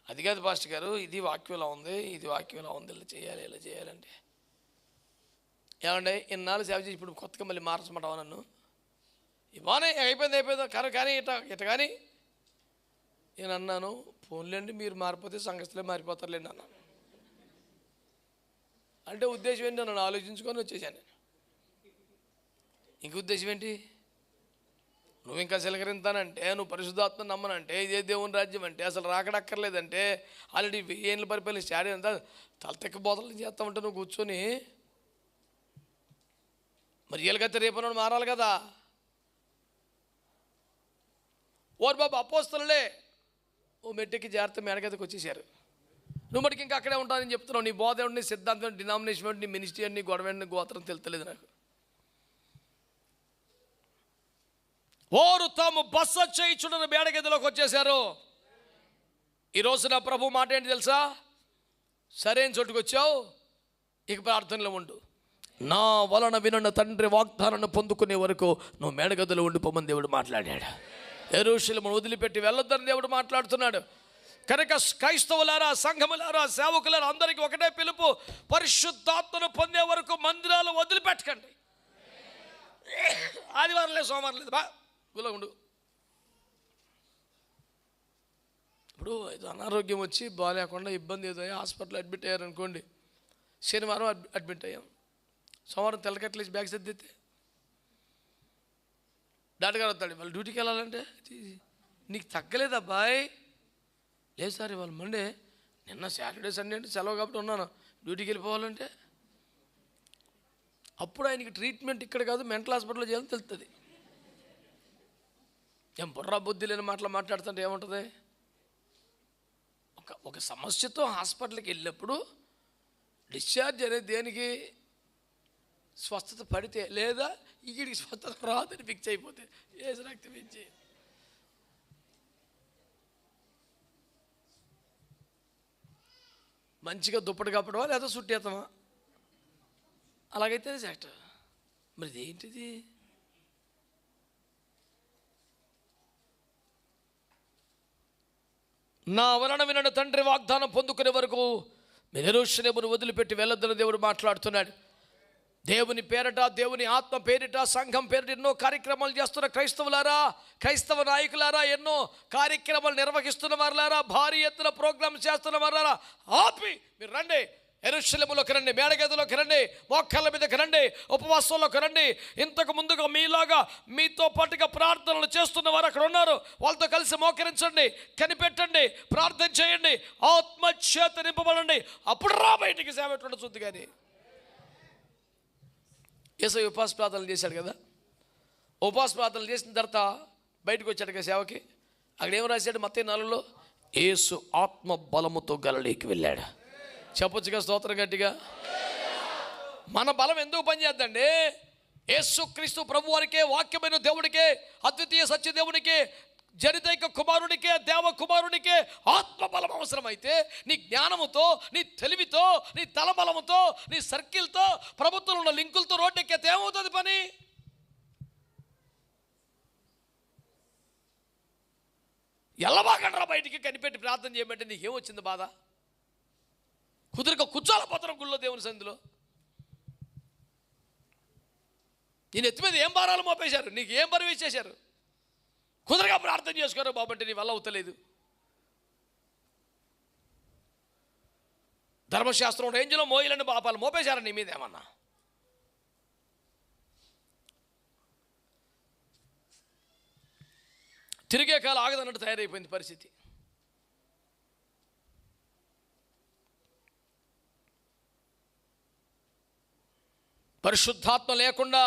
అది కాదు పాస్టర్ గారు, ఇది వాక్యంలో ఉంది, ఇది వాక్యంలో ఉంది, ఇలా చేయాలంటే ఏమండి ఇన్నాళ్ళు సేవ చేసి ఇప్పుడు కొత్తగా మళ్ళీ మార్చమంటావా నన్ను? ఇవ్వనే అయిపోయిందో కానీ ఇట కానీ నేను అన్నాను, ఫోన్లేండి మీరు మారిపోతే సంగతులే మారిపోతారులేండి అన్నాను. అంటే ఉద్దేశం ఏంటి నన్ను ఆలోచించుకొని వచ్చేసాను నేను. ఇంక ఉద్దేశం ఏంటి? నువ్వు ఇంకా చిలకరింతానంటే, నువ్వు పరిశుద్ధాత్మ నమ్మనంటే, ఇదే దేవుని రాజ్యం అంటే, అసలు రాకడక్కర్లేదంటే, ఆల్రెడీ 1000 ఏళ్ళ పరిపాలన స్టాడీ అంతా తలతెక్క బోధలు చేస్తామంటే నువ్వు కూర్చొని మరి వీళ్ళకైతే రేపు మారాలి కదా. ఓరు బాబు అపోస్తలులే ఓ మెట్టెక్కి జాగ్రత్త మేడగదికి వచ్చేసారు. నువ్వు మటుకు ఇంకా అక్కడే ఉంటానని చెప్తున్నావు. నీ బోధ ఏంటి, నీ సిద్ధాంతం, డినామినేషన్ ఏంటి, నీ మినిస్ట్రీ ఏంటి, నీ గొడవ ఏంటి, గోత్రం తెలుతలేదు నాకు. ఓరు తాము బస చేయించున్న మేడగదిలోకి వచ్చేసారు. ఈరోజు నా ప్రభు మాట ఏంటి తెలుసా? సరైన చోటుకు వచ్చావు, ఇక ప్రార్థనలో ఉండు. నా వలన వినున్న తండ్రి వాగ్దానాన్ని పొందుకునే వరకు నువ్వు మేడగదిలో ఉండిపోమని దేవుడు మాట్లాడాడు. యెరూషలేమును వదిలిపెట్టి వెళ్ళొద్దని దేవుడు మాట్లాడుతున్నాడు. కనుక క్రైస్తవులారా, సంఘములారా, సేవకులారా, అందరికీ ఒకటే పిలుపు, పరిశుద్ధాత్మను పొందే వరకు మందిరాలు వదిలిపెట్టకండి. ఆదివారం లేదు, సోమవారం లేదు, గులా ఉండు. ఇప్పుడు ఏదో అనారోగ్యం వచ్చి బాగాలేకుండా ఇబ్బంది ఏదో హాస్పిటల్ అడ్మిట్ అయ్యారనుకోండి, శనివారం అడ్మిట్ అయ్యాం, సోమవారం తెల్లకట్లేసి బ్యాగ్ సర్దితే డాక్టర్ గారు వస్తాడు, వాళ్ళు డ్యూటీకి వెళ్ళాలంటే నీకు తగ్గలేదు అబ్బాయి. లేదు సార్ ఇవాళ మండే, నిన్న సాటర్డే సండే అంటే సెలవు కాబట్టి ఉన్నాను, డ్యూటీకి వెళ్ళిపోవాలంటే అప్పుడు ఆయనకి ట్రీట్మెంట్ ఇక్కడ కాదు మెంటల్ హాస్పిటల్లో చేయాలని తెలుస్తుంది. ఏం బుర్రా బుద్ధి లేని మాటలు మాట్లాడుతుంటే ఏముంటుంది? ఒక సమస్యతో హాస్పిటల్కి వెళ్ళినప్పుడు డిశ్చార్జ్ అనేది దేనికి? స్వస్థత పడితే, లేదా ఇక్కడికి స్వస్థత రాదని ఫిక్స్ అయిపోతే ఏసు రక్తం ఇచ్చి. మంచిగా దుప్పటి కప్పడమా లేదా సుట్టేస్తామా? అలాగైతే సెట్. మరి ఇదేంటిది? నా వలన వినని తండ్రి వాగ్దానం పొందుకునే వరకు మీరు యెరూషలేమును వదిలిపెట్టి వెళ్ళొద్దని దేవుడు మాట్లాడుతున్నాడు. దేవుని పేరట, దేవుని ఆత్మ పేరిట, సంఘం పేరిట ఎన్నో కార్యక్రమాలు చేస్తున్న క్రైస్తవులారా, క్రైస్తవ నాయకులారా, ఎన్నో కార్యక్రమాలు నిర్వహిస్తున్న వారులారా, భారీ ఎత్తున ప్రోగ్రామ్స్ చేస్తున్న వారులారా, ఆపి మీరు రండి, యెరూషలేములోకి రండి, మేడగదిలోకి రండి, మోకాళ్ళ మీదకి రండి, ఉపవాసంలోకి రండి. ఇంతకు ముందుగా మీలాగా మీతో పాటుగా ప్రార్థనలు చేస్తున్న వారు అక్కడ ఉన్నారు, వాళ్ళతో కలిసి మోకరించండి, కనిపెట్టండి, ప్రార్థన చేయండి, ఆత్మచేత నింపబడండి. అప్పుడు రా బయటికి సేవ ఎట్లుండి చూద్దు. కానీ యేసయ్య ఉపవాస ప్రార్థనలు చేశాడు కదా, ఉపవాస ప్రార్థనలు చేసిన తర్వాత బయటకు వచ్చాడు కదా సేవకి. అక్కడ ఏం రాశాడు? మత్తయి 4లో యేసు ఆత్మ బలముతో గలిలయకి వెళ్ళాడు. చెప్పొచ్చుగా స్తోత్రం గట్టిగా. మన బలం ఎందుకు పనిచేద్దండి? యేసుక్రీస్తు ప్రభువానికే, వాక్యమైన దేవుడికే, అద్వితీయ సత్యదేవునికే, జనితైక కుమారునికే, దేవ కుమారునికే ఆత్మబలం అవసరమైతే నీ జ్ఞానముతో, నీ తెలివితో, నీ తలబలముతో, నీ సర్కిల్తో, ప్రభుత్వంలో ఉన్న లింకులతో రోడ్డెక్కితే ఏమవుతుంది పని? ఎల్లబాగండ్రా బయటికి కనిపెట్టి ప్రార్థన చేయమంటే నీకేమొచ్చింది బాధ? కుదురుక కూర్చోలేకపోతున్నాం గుళ్ళో దేవుని సన్నిధిలో. నేను ఎత్తి మీద ఏం భారాలు మోపేశారు? నీకు ఏం బరువు ఇచ్చేశారు? కుదురుగా ప్రార్థన చేసుకోరు బాబంటే నీ వల్ల అవుతలేదు. ధర్మశాస్త్రం రేంజ్లో మోయిలని పాపాలు మోపేశారు నీ మీద ఏమన్నా? తిరిగే కాలం ఆగదన్నట్టు తయారైపోయింది పరిస్థితి. పరిశుద్ధాత్మ లేకుండా,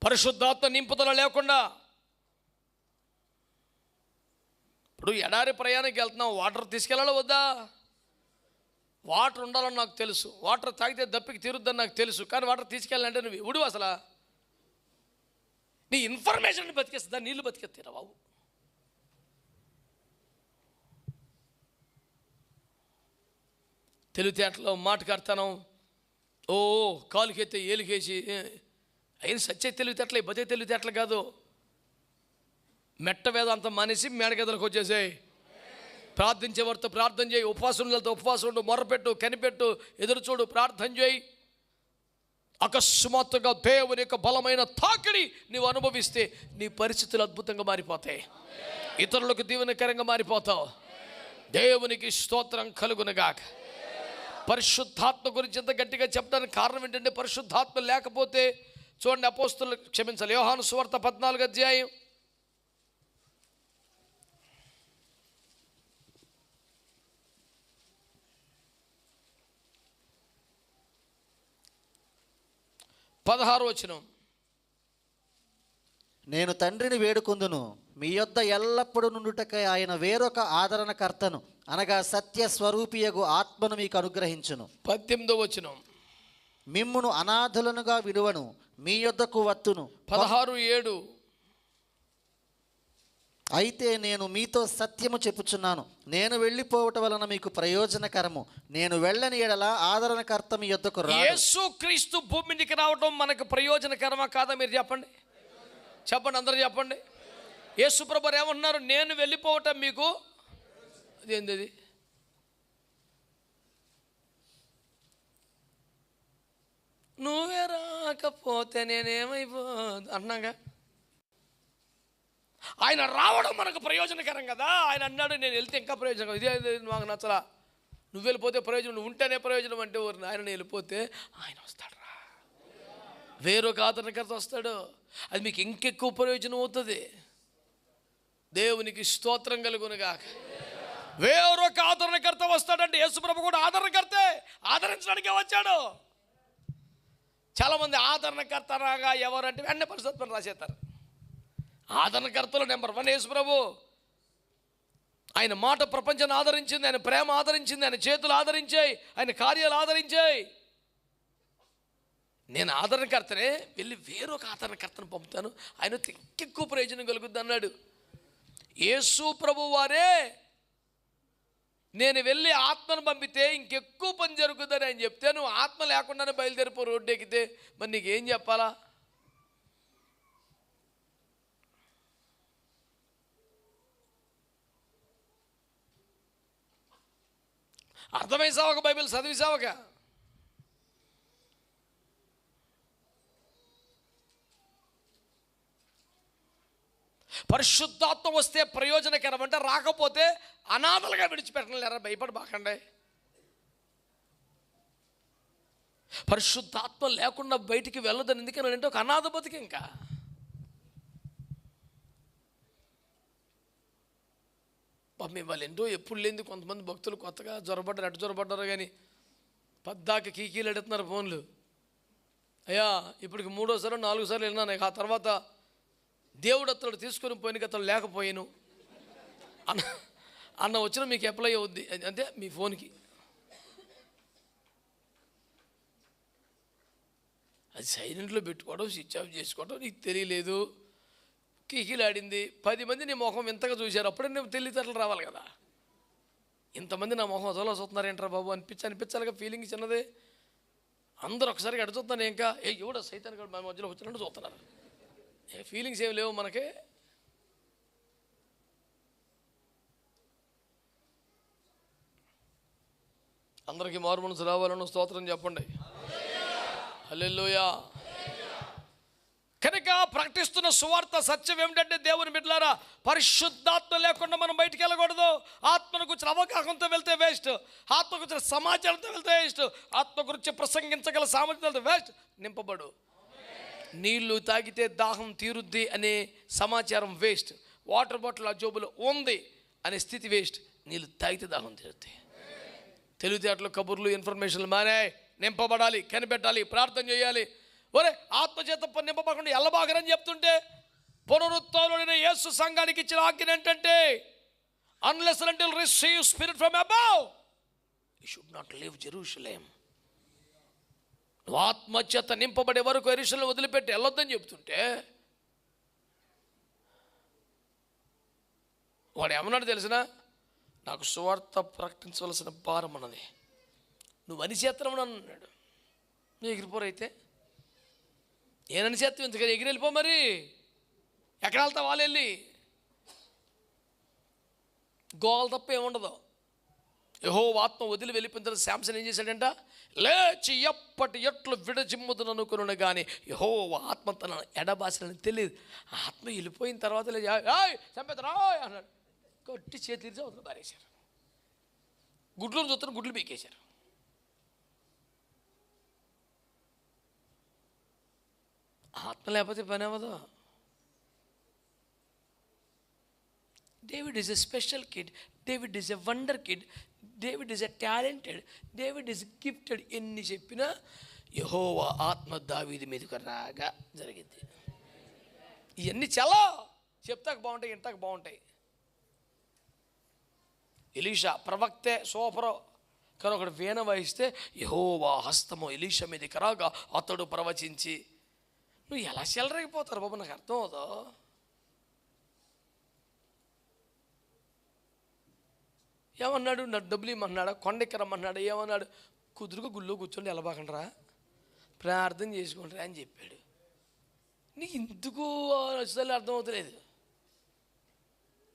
పరిశుద్ధాత్మ నింపుదల లేకుండా, ఇప్పుడు ఎడారి ప్రయాణానికి వెళ్తున్నాం, వాటర్ తీసుకెళ్ళాలో వద్దా? వాటర్ ఉండాలని నాకు తెలుసు, వాటర్ తాగితే దప్పికి తీరుద్దని నాకు తెలుసు, కానీ వాటర్ తీసుకెళ్ళాలంటే నువ్వు ఎవడు అసలు? నీ ఇన్ఫర్మేషన్ బతికేస్తుందా? నీళ్ళు బతికేస్తారా బాబు? తెలివితేటలో మాటకాడతాను, ఓ కాలుకెత్తే ఏలికేసి అయిన సత్య తెలివితేటలే, బతికే తెలివితేటలు కాదు. మెట్ట వేదాంతం మానేసి మేడగదలకు వచ్చేసాయి. ప్రార్థించే వారితో ప్రార్థన చేయి, ఉపవాసంతో ఉపవాసం ఉండు, మొరపెట్టు, కనిపెట్టు, ఎదురు చూడు, ప్రార్థన చేయి. అకస్మాత్తుగా దేవుని యొక్క బలమైన తాకిడి నీవు అనుభవిస్తే నీ పరిస్థితులు అద్భుతంగా మారిపోతాయి, ఇతరులకు దీవెనకరంగా మారిపోతావు. దేవునికి స్తోత్రం కలుగునుగాక. పరిశుద్ధాత్మ గురించి ఎంత గట్టిగా చెప్పడానికి కారణం ఏంటంటే, పరిశుద్ధాత్మ లేకపోతే చూడండి, అపోస్తులు క్షమించాలి, యోహాను సువార్త 14వ అధ్యాయం 16వ వచనం. నేను తండ్రిని వేడుకొందును, మీ యొద్ద ఎల్లప్పుడూ నుండుటకై ఆయన వేరొక ఆదరణకర్తను, అనగా సత్య స్వరూపియగు ఆత్మను మీకు అనుగ్రహించును. 18వ వచనం. మిమ్మును అనాథులనుగా విడువను, మీ యొద్దకు వత్తును. 16:7. అయితే నేను మీతో సత్యము చెప్పుచున్నాను, నేను వెళ్ళిపోవటం వలన మీకు ప్రయోజనకరము, నేను వెళ్ళని ఎడల ఆదరణకర్త మీ యొద్దకు రాడు. యేసుక్రీస్తు భూమి మీదకి రావడం మనకు ప్రయోజనకరమా కాదా? మీరు చెప్పండి, చెప్పండి, అందరూ చెప్పండి. యేసు ప్రభువు ఏమంటున్నారు? నేను వెళ్ళిపోవటం మీకు అదేంది? నువ్వే రాకపోతే నేనేమైపో అంటున్నాగా. ఆయన రావడం మనకు ప్రయోజనకరం కదా. ఆయన అన్నాడు, నేను వెళ్తే ఇంకా ప్రయోజనం. ఇదే నాకు నచ్చలా. నువ్వు వెళ్ళిపోతే ప్రయోజనం, నువ్వు ఉంటేనే ప్రయోజనం అంటే ఆయన వెళ్ళిపోతే ఆయన వస్తాడు రా, వేరొక ఆదరణకర్త వస్తాడు. అది మీకు ఇంకెక్కువ ప్రయోజనం అవుతుంది. దేవునికి స్తోత్రం కలుగునుగాక. వేరొక ఆదరణకర్త వస్తాడంటే యేసుప్రభు కూడా ఆదరణకర్తే, ఆదరించడానికే వచ్చాడు. చాలామంది ఆదరణకర్త రాగా ఎవరంటే వెంటనే పరిశుద్ధాత్మను రాసేస్తారు. ఆదరణకర్తలు నెంబర్ 1 యేసుప్రభు. ఆయన మాట ప్రపంచాన్ని ఆదరించింది, ఆయన ప్రేమ ఆదరించింది, ఆయన చేతులు ఆదరించాయి, ఆయన కార్యాలు ఆదరించాయి. నేను ఆదరణకర్తనే, వెళ్ళి వేరొక ఆదరణకర్తను పంపుతాను, ఆయన ఇంకెక్కువ ప్రయోజనం కలుగుద్ది అన్నాడు. యేసు ప్రభు వారే నేను వెళ్ళి ఆత్మను పంపితే ఇంకెక్కువ పని జరుగుతుందని ఆయన చెప్తే, నువ్వు ఆత్మ లేకుండానే బయలుదేరిపో రోడ్డు ఎక్కితే మరి నీకేం చెప్పాలా? అర్థమైసావక బైబిల్ చదివిసావక? పరిశుద్ధాత్మ వస్తే ప్రయోజనకరం అంటే, రాకపోతే అనాథలుగా విడిచిపెట్టలేరా? భయపడబాకండి. పరిశుద్ధాత్మ లేకుండా బయటికి వెళ్ళదని ఎందుకనంటే ఒక అనాథ బతికి. ఇంకా పాపం వాళ్ళు ఏంటో ఎప్పుడు లేని కొంతమంది భక్తులు కొత్తగా జ్వరపడ్డారు, అటు జ్వరపడ్డారు, కానీ పద్దాక కీకీలు ఎడుతున్నారు ఫోన్లు. అయ్యా ఇప్పటికి 3వ సార్లు 4వ సార్లు వెళ్ళినాను, ఆ తర్వాత దేవుడు అతడు తీసుకొని పోయినకి అతడు లేకపోయాను అన్న వచ్చినా మీకు అప్లై అవుద్ది, అంటే మీ ఫోన్కి. అది సైలెంట్లో పెట్టుకోవడం, స్విచ్ ఆఫ్ చేసుకోవడం, నీకు తెలియలేదు, కికిలాడింది. 10 మంది నీ మొహం ఇంతగా చూశారు, అప్పుడే నువ్వు తెలివితేటలు రావాలి కదా. ఇంతమంది నా మొహం అదోలా చూస్తున్నారు ఏంట్రా బాబు అనిపించాలిగా, ఫీలింగ్ చిన్నదే. అందరూ ఒకసారిగా అడు చూస్తున్నాను, ఇంకా ఎవడో సైతాన్ గడు మా మధ్యలో వచ్చినట్టు చూస్తున్నారు. ఫీలింగ్స్ ఏమి లేవు మనకి. అందరికీ మారు మనసు రావాలన్న స్తోత్రం చెప్పండి. హల్లెలూయా. కనుక ప్రకటిస్తున్న సువార్త సత్యం ఏమిటంటే, దేవుని బిడ్డలారా, పరిశుద్ధాత్మ లేకుండా మనం బయటికి వెళ్ళకూడదు. ఆత్మను గురించి అవగాహనతో వెళ్తే వేస్ట్, ఆత్మ గురించి సమాచారంతో వెళ్తే వేస్ట్, ఆత్మ గురించి ప్రసంగించగల సామర్థ్యంతో వేస్ట్. నింపబడు. నీళ్లు తాగితే దాహం తీరుద్ది అనే సమాచారం వేస్ట్. వాటర్ బాటిల్ ఆ జోబులో ఉంది అనే స్థితి వేస్ట్. నీళ్ళు తాగితే దాహం తీరుద్ది. తెలివితేటలు, కబుర్లు, ఇన్ఫర్మేషన్లు మానే. నింపబడాలి, కనిపెట్టాలి, ప్రార్థన చేయాలి. ఒరే ఆత్మచేత నింపబడకుండా ఎల్లబాగరని చెప్తుంటే, పునరుత్థానుడైన యేసు సంఘానికి ఇచ్చిన ఆజ్ఞ ఏంటంటే, unless and until receive spirit from above you should not leave Jerusalem. నువ్వు ఆత్మచేత నింపబడే వరకు యెరూషలేం వదిలిపెట్టి వెళ్ళొద్దని చెప్తుంటే, వాడు ఏమన్నాడు తెలిసిన, నాకు సువార్త ప్రకటించవలసిన భారం అన్నది, నువ్వు అనిచేత్తనమని అన్నాడు. నువ్వు ఎగిరిపోరైతే నేను అనిచేత్తం ఎందుకని ఎగిరి వెళ్ళిపో. మరి ఎక్కడ వెళ్తావు? వాళ్ళు వెళ్ళి గోల తప్ప ఏముండదు. యెహోవా ఆత్మ వదిలి వెళ్ళిపోయిన తర్వాత శాంసన్ ఏం చేశాడంట, లేచి ఎప్పటి ఎట్లు విడజిమ్ముదును అనుకున్నాను, కానీ యెహోవా ఆత్మ తన ఎడబాసనని తెలియదు. ఆత్మ వెళ్ళిపోయిన తర్వాత చంపేతరా అన్నాడు. కొట్టి చేతి తీర్చి అవతల పారేశారు. గుడ్లు చూస్తున్న గుడ్లు పీకేశారు. ఆత్మ లేకపోతే పని అవ్వదు. David is a special kid, David is a wonder kid, David is a talented, David is gifted. ఎన్ని చెప్పినా యెహోవా ఆత్మ దావీదు మీదకు రాగా జరిగింది. ఇవన్నీ చాలా చెప్తాక బాగుంటాయి, ఇంటాక బాగుంటాయి. ఎలీషా ప్రవక్తే సూపరు, కానీ ఒకడు వీణ వహిస్తే యెహోవా హస్తము ఎలీషా మీదకి రాగా అతడు ప్రవచించి. నువ్వు ఎలా చెలరైపోతారు బాబు, నాకు అర్థం అవుతా. ఏమన్నాడు, నా డబ్బులు ఇమ్మన్నాడా, కొండెక్కరమ్మన్నాడు, ఏమన్నాడు, కుదురుగా గుళ్ళో కూర్చోండి ఎలబాకండ్రా, ప్రార్థన చేసుకుంటారా అని చెప్పాడు. నీకు ఎందుకు నచ్చుతాలో అర్థం అవుతలేదు.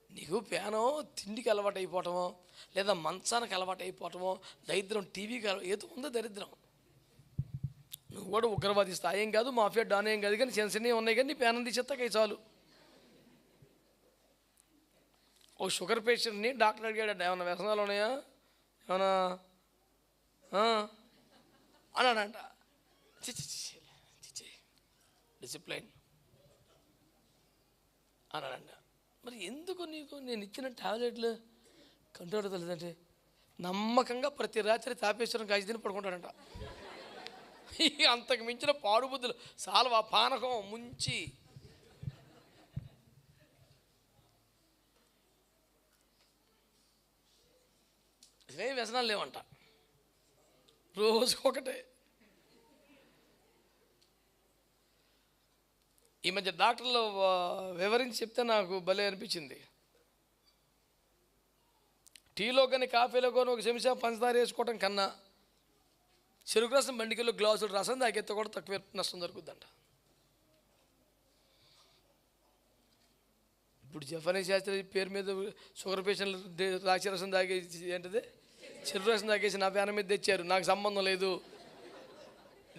నీకు పేనం తిండికి అలవాటు అయిపోవటమో, లేదా మంచానికి అలవాటు అయిపోవటమో, దరిద్రం టీవీకి ఏదో ఉందో దరిద్రం. నువ్వు కూడా ఉగ్రవాది స్థాయి ఏం కాదు, మాఫియా డాన్ ఏం కాదు, కానీ చిన్న చిన్నవి ఉన్నాయి, కానీ నీ పేనం తీసేస్తాక చాలు. ఓ షుగర్ పేషెంట్ని డాక్టర్ అడిగాడు, ఏమన్నా వ్యసనాలు ఉన్నాయా ఏమన్నా అన్నాడంట. డిసిప్లైన్ అన్నాడంట. మరి ఎందుకు నీకు నేను ఇచ్చిన టాబ్లెట్లు కంట్రోల్ తెలియదంటే, నమ్మకంగా ప్రతి రాత్రి తాపేశ్వరం కాచి తిని పడుకుంటాడంట. అంతకు మించిన పాడుబుద్ధులు సాల్వా పానకం ముంచి. ఇవే వ్యసనాలు లేవంట, రోజుకొకటే. ఈ మధ్య డాక్టర్లు వివరించి చెప్తే నాకు భలే అనిపించింది. టీలో కానీ కాఫీలో కానీ ఒక చెంచా పంచదార వేసుకోవటం కన్నా చెరుకు రసం బండికిలో గ్లాసులు రసం తాగెత్త కూడా తక్కువ నష్టం జరుగుద్దంట. ఇప్పుడు జఫనీ శాస్త్రి పేరు మీద షుగర్ పేషెంట్లు ద్రాక్ష రసం తాగేసి ఏంటిది చెరుకు రసం తాగేసి నా పేన మీద తెచ్చారు, నాకు సంబంధం లేదు.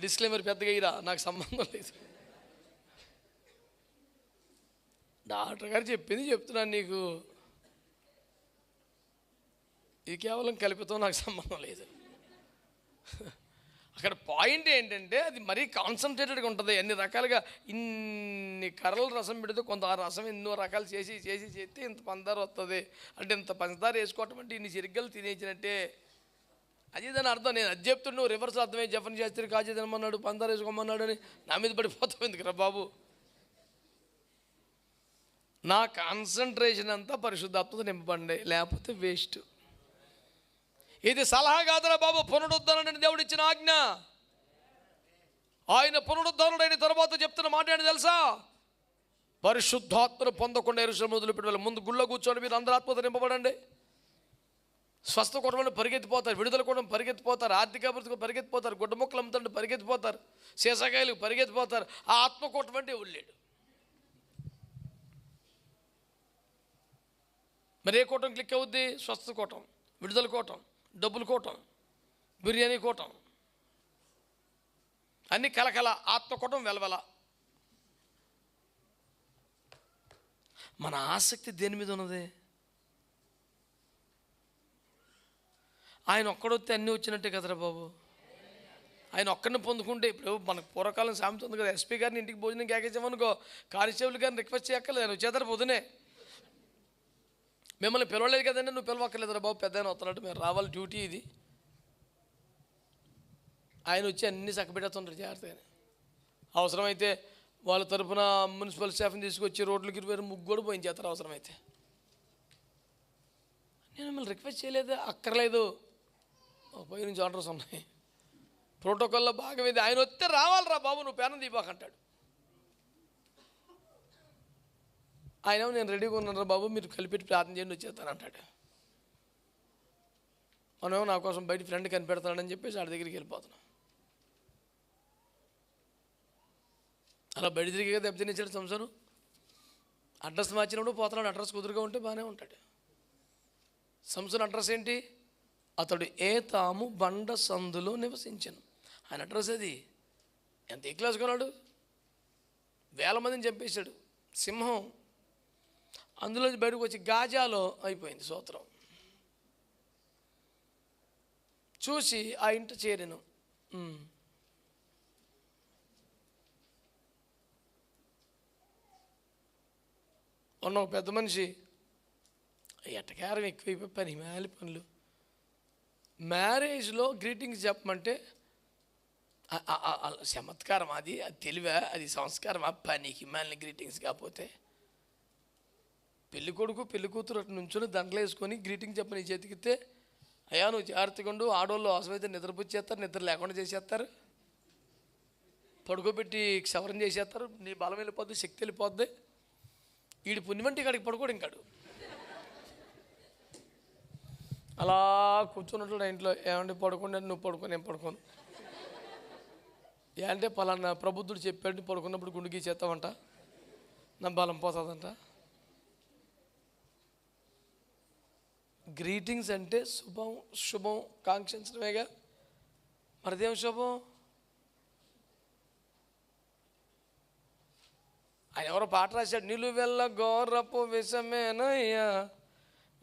డిస్క్లైమర్ పెద్దగా ఇరా, నాకు సంబంధం లేదు. డాక్టర్ గారు చెప్పింది చెప్తున్నాను నీకు, ఇది కేవలం కల్పితం, నాకు సంబంధం లేదు. అక్కడ పాయింట్ ఏంటంటే అది మరీ కాన్సన్ట్రేటెడ్గా ఉంటుంది. అన్ని రకాలుగా ఇన్ని కర్రల రసం పెడితే కొంత ఆ రసం ఎన్నో రకాలు చేసి చేస్తే ఇంత పంచదార వస్తుంది అంటే, ఇంత పంచదార వేసుకోవటం అంటే ఇన్ని చిరిగ్గలు తినేసినట్టే. అది దాని అర్థం. నేను అది చెప్తుండే రివర్స్ అర్థమే, జఫన్ శాస్త్రి కాజీ తినమన్నాడు, పంచదార వేసుకోమన్నాడు అని నా మీద పడిపోతావు ఎందుకురా బాబు. నా కాన్సన్ట్రేషన్ అంతా పరిశుద్ధాత్మతో నింపండి, లేకపోతే వేస్ట్. ఇది సలహా కాదురా బాబు, పునరుద్ధరణ దేవుడు ఇచ్చిన ఆజ్ఞ. ఆయన పునరుద్ధరణుడైన తర్వాత చెప్తున్న మాట ఏంటి తెలుసా? పరిశుద్ధాత్మను పొందకుండా యెరూషలేము వదిలిపెట్టాలి. ముందు గుళ్ళో కూర్చోండి, మీరు అందరూ ఆత్మతో నింపబడండి. స్వస్థ కొట్టమని పరిగెత్తిపోతారు, విడుదల కూడా పరిగెత్తిపోతారు, ఆర్థిక అభివృద్ధికి పరిగెత్తిపోతారు, గుడ్డ మొక్కలు అమ్ముతుంటే పరిగెత్తిపోతారు, సీసకాయలకు పరిగెత్తిపోతారు. ఆ ఆత్మ కొట్టమంటే వెళ్ళాడు. మరి ఏ కూటం క్లిక్ అవుద్ది? స్వస్థ కూటం, విడుదల కూటం, డబ్బులు కూటం, బిర్యానీ కూటం, అన్ని కలకల, ఆత్మ కూటం వెలవెల. మన ఆసక్తి దేని మీద ఉన్నది? ఆయన ఒక్కడొస్తే అన్నీ వచ్చినట్టే కదరా బాబు. ఆయన ఒక్కడిని పొందుకుంటే, ఇప్పుడు మనకు పూర్వకాలం సామెత ఉంది కదా, ఎస్పీ గారిని ఇంటికి భోజనం కేకేసామనుకో, కానిస్టేబుల్ గారిని రిక్వెస్ట్ చేయక్కర్లేదు, ఆయన వచ్చేతారు పొద్దునే. మిమ్మల్ని పిలవలేదు కదండి, నువ్వు పిలవక్కర్లేదురా బాబు, పెద్ద ఆయన వస్తున్నట్టు మీరు రావాలి, డ్యూటీ ఇది. ఆయన వచ్చి అన్నీ చక్కబెట్టేస్తుంటారు జాగ్రత్తగానే. అవసరమైతే వాళ్ళ తరఫున మున్సిపల్ స్టాఫ్ని తీసుకొచ్చి రోడ్లకి 20 ముగ్గు కూడా పోయించేస్తారు అవసరమైతే. నేను మిమ్మల్ని రిక్వెస్ట్ చేయలేదు, అక్కర్లేదు, పై నుంచి ఆర్డర్స్ ఉన్నాయి, ప్రోటోకాల్లో భాగం ఇది. ఆయన వస్తే రావాలిరా బాబు, నువ్వు పేనం దీపాకంటాడు. ఆయన నేను రెడీగా ఉన్నాను రా బాబు, మీరు కలిపెట్టి ప్రార్థన చేయండి వచ్చేస్తాను అంటాడు. మనమేమో నా కోసం బయట ఫ్రెండ్ కనిపెడతాడని చెప్పేసి వాడి దగ్గరికి వెళ్ళిపోతున్నాం. అలా బయట తిరిగి దెబ్బతినేసాడు సంసారం. అడ్రస్ మార్చినప్పుడు పోతున్నాడు, అడ్రస్ కుదురుగా ఉంటే బాగానే ఉంటాడు. సంసోను అడ్రస్ ఏంటి? అతడు ఏతాము బండ సందులో నివసించను. ఆయన అడ్రస్ అది. ఎంత ఏ క్లాస్ కొన్నాడు? 1000 మందిని చంపేశాడు. సింహం అందులోంచి బయటకు వచ్చి గాజాలో అయిపోయింది సూత్రం. చూసి ఆ ఇంట చేరాను. మొన్న ఒక పెద్ద మనిషి, ఎట్టకారం ఎక్కువైపోయి పని మేలి పనులు, మ్యారేజ్లో గ్రీటింగ్స్ చెప్పమంటే చమత్కారం, అది తెలివా, అది సంస్కారమా? పనికి మేలిన గ్రీటింగ్స్ కాకపోతే పెళ్ళి కొడుకు పెళ్ళి కూతురు అటు నుంచుని దండలు వేసుకొని గ్రీటింగ్ చెప్పని చేతికితే, అయ్యా నువ్వు జాగ్రత్తగా ఉండు, ఆడవాళ్ళు అవసరమైతే నిద్రపుచ్చేస్తారు, నిద్ర లేకుండా చేసేస్తారు, పడుకోబెట్టి క్షవరం చేసేస్తారు, నీ బలం వెళ్ళిపోద్ది, శక్తి వెళ్ళిపోద్ది. వీడి పుణ్యమంటే ఇక్కడికి పడుకోడు. ఇంకాడు అలా కూర్చున్నట్లు ఇంట్లో, ఏమంటే పడుకోండి, నువ్వు పడుకో, నేను పడుకోను. ఏంటంటే పలానా ప్రబుద్ధుడు చెప్పాడు, పడుకున్నప్పుడు గుండు గీచేస్తావంట, నా బలం పోతుందంట. గ్రీటింగ్స్ అంటే శుభం కాంక్షించడమేగా, మరిదేం శుభం? ఆయన ఎవరో పాట రాశాడు, నిలువెల్ల గోరపు విషమేనయ్యా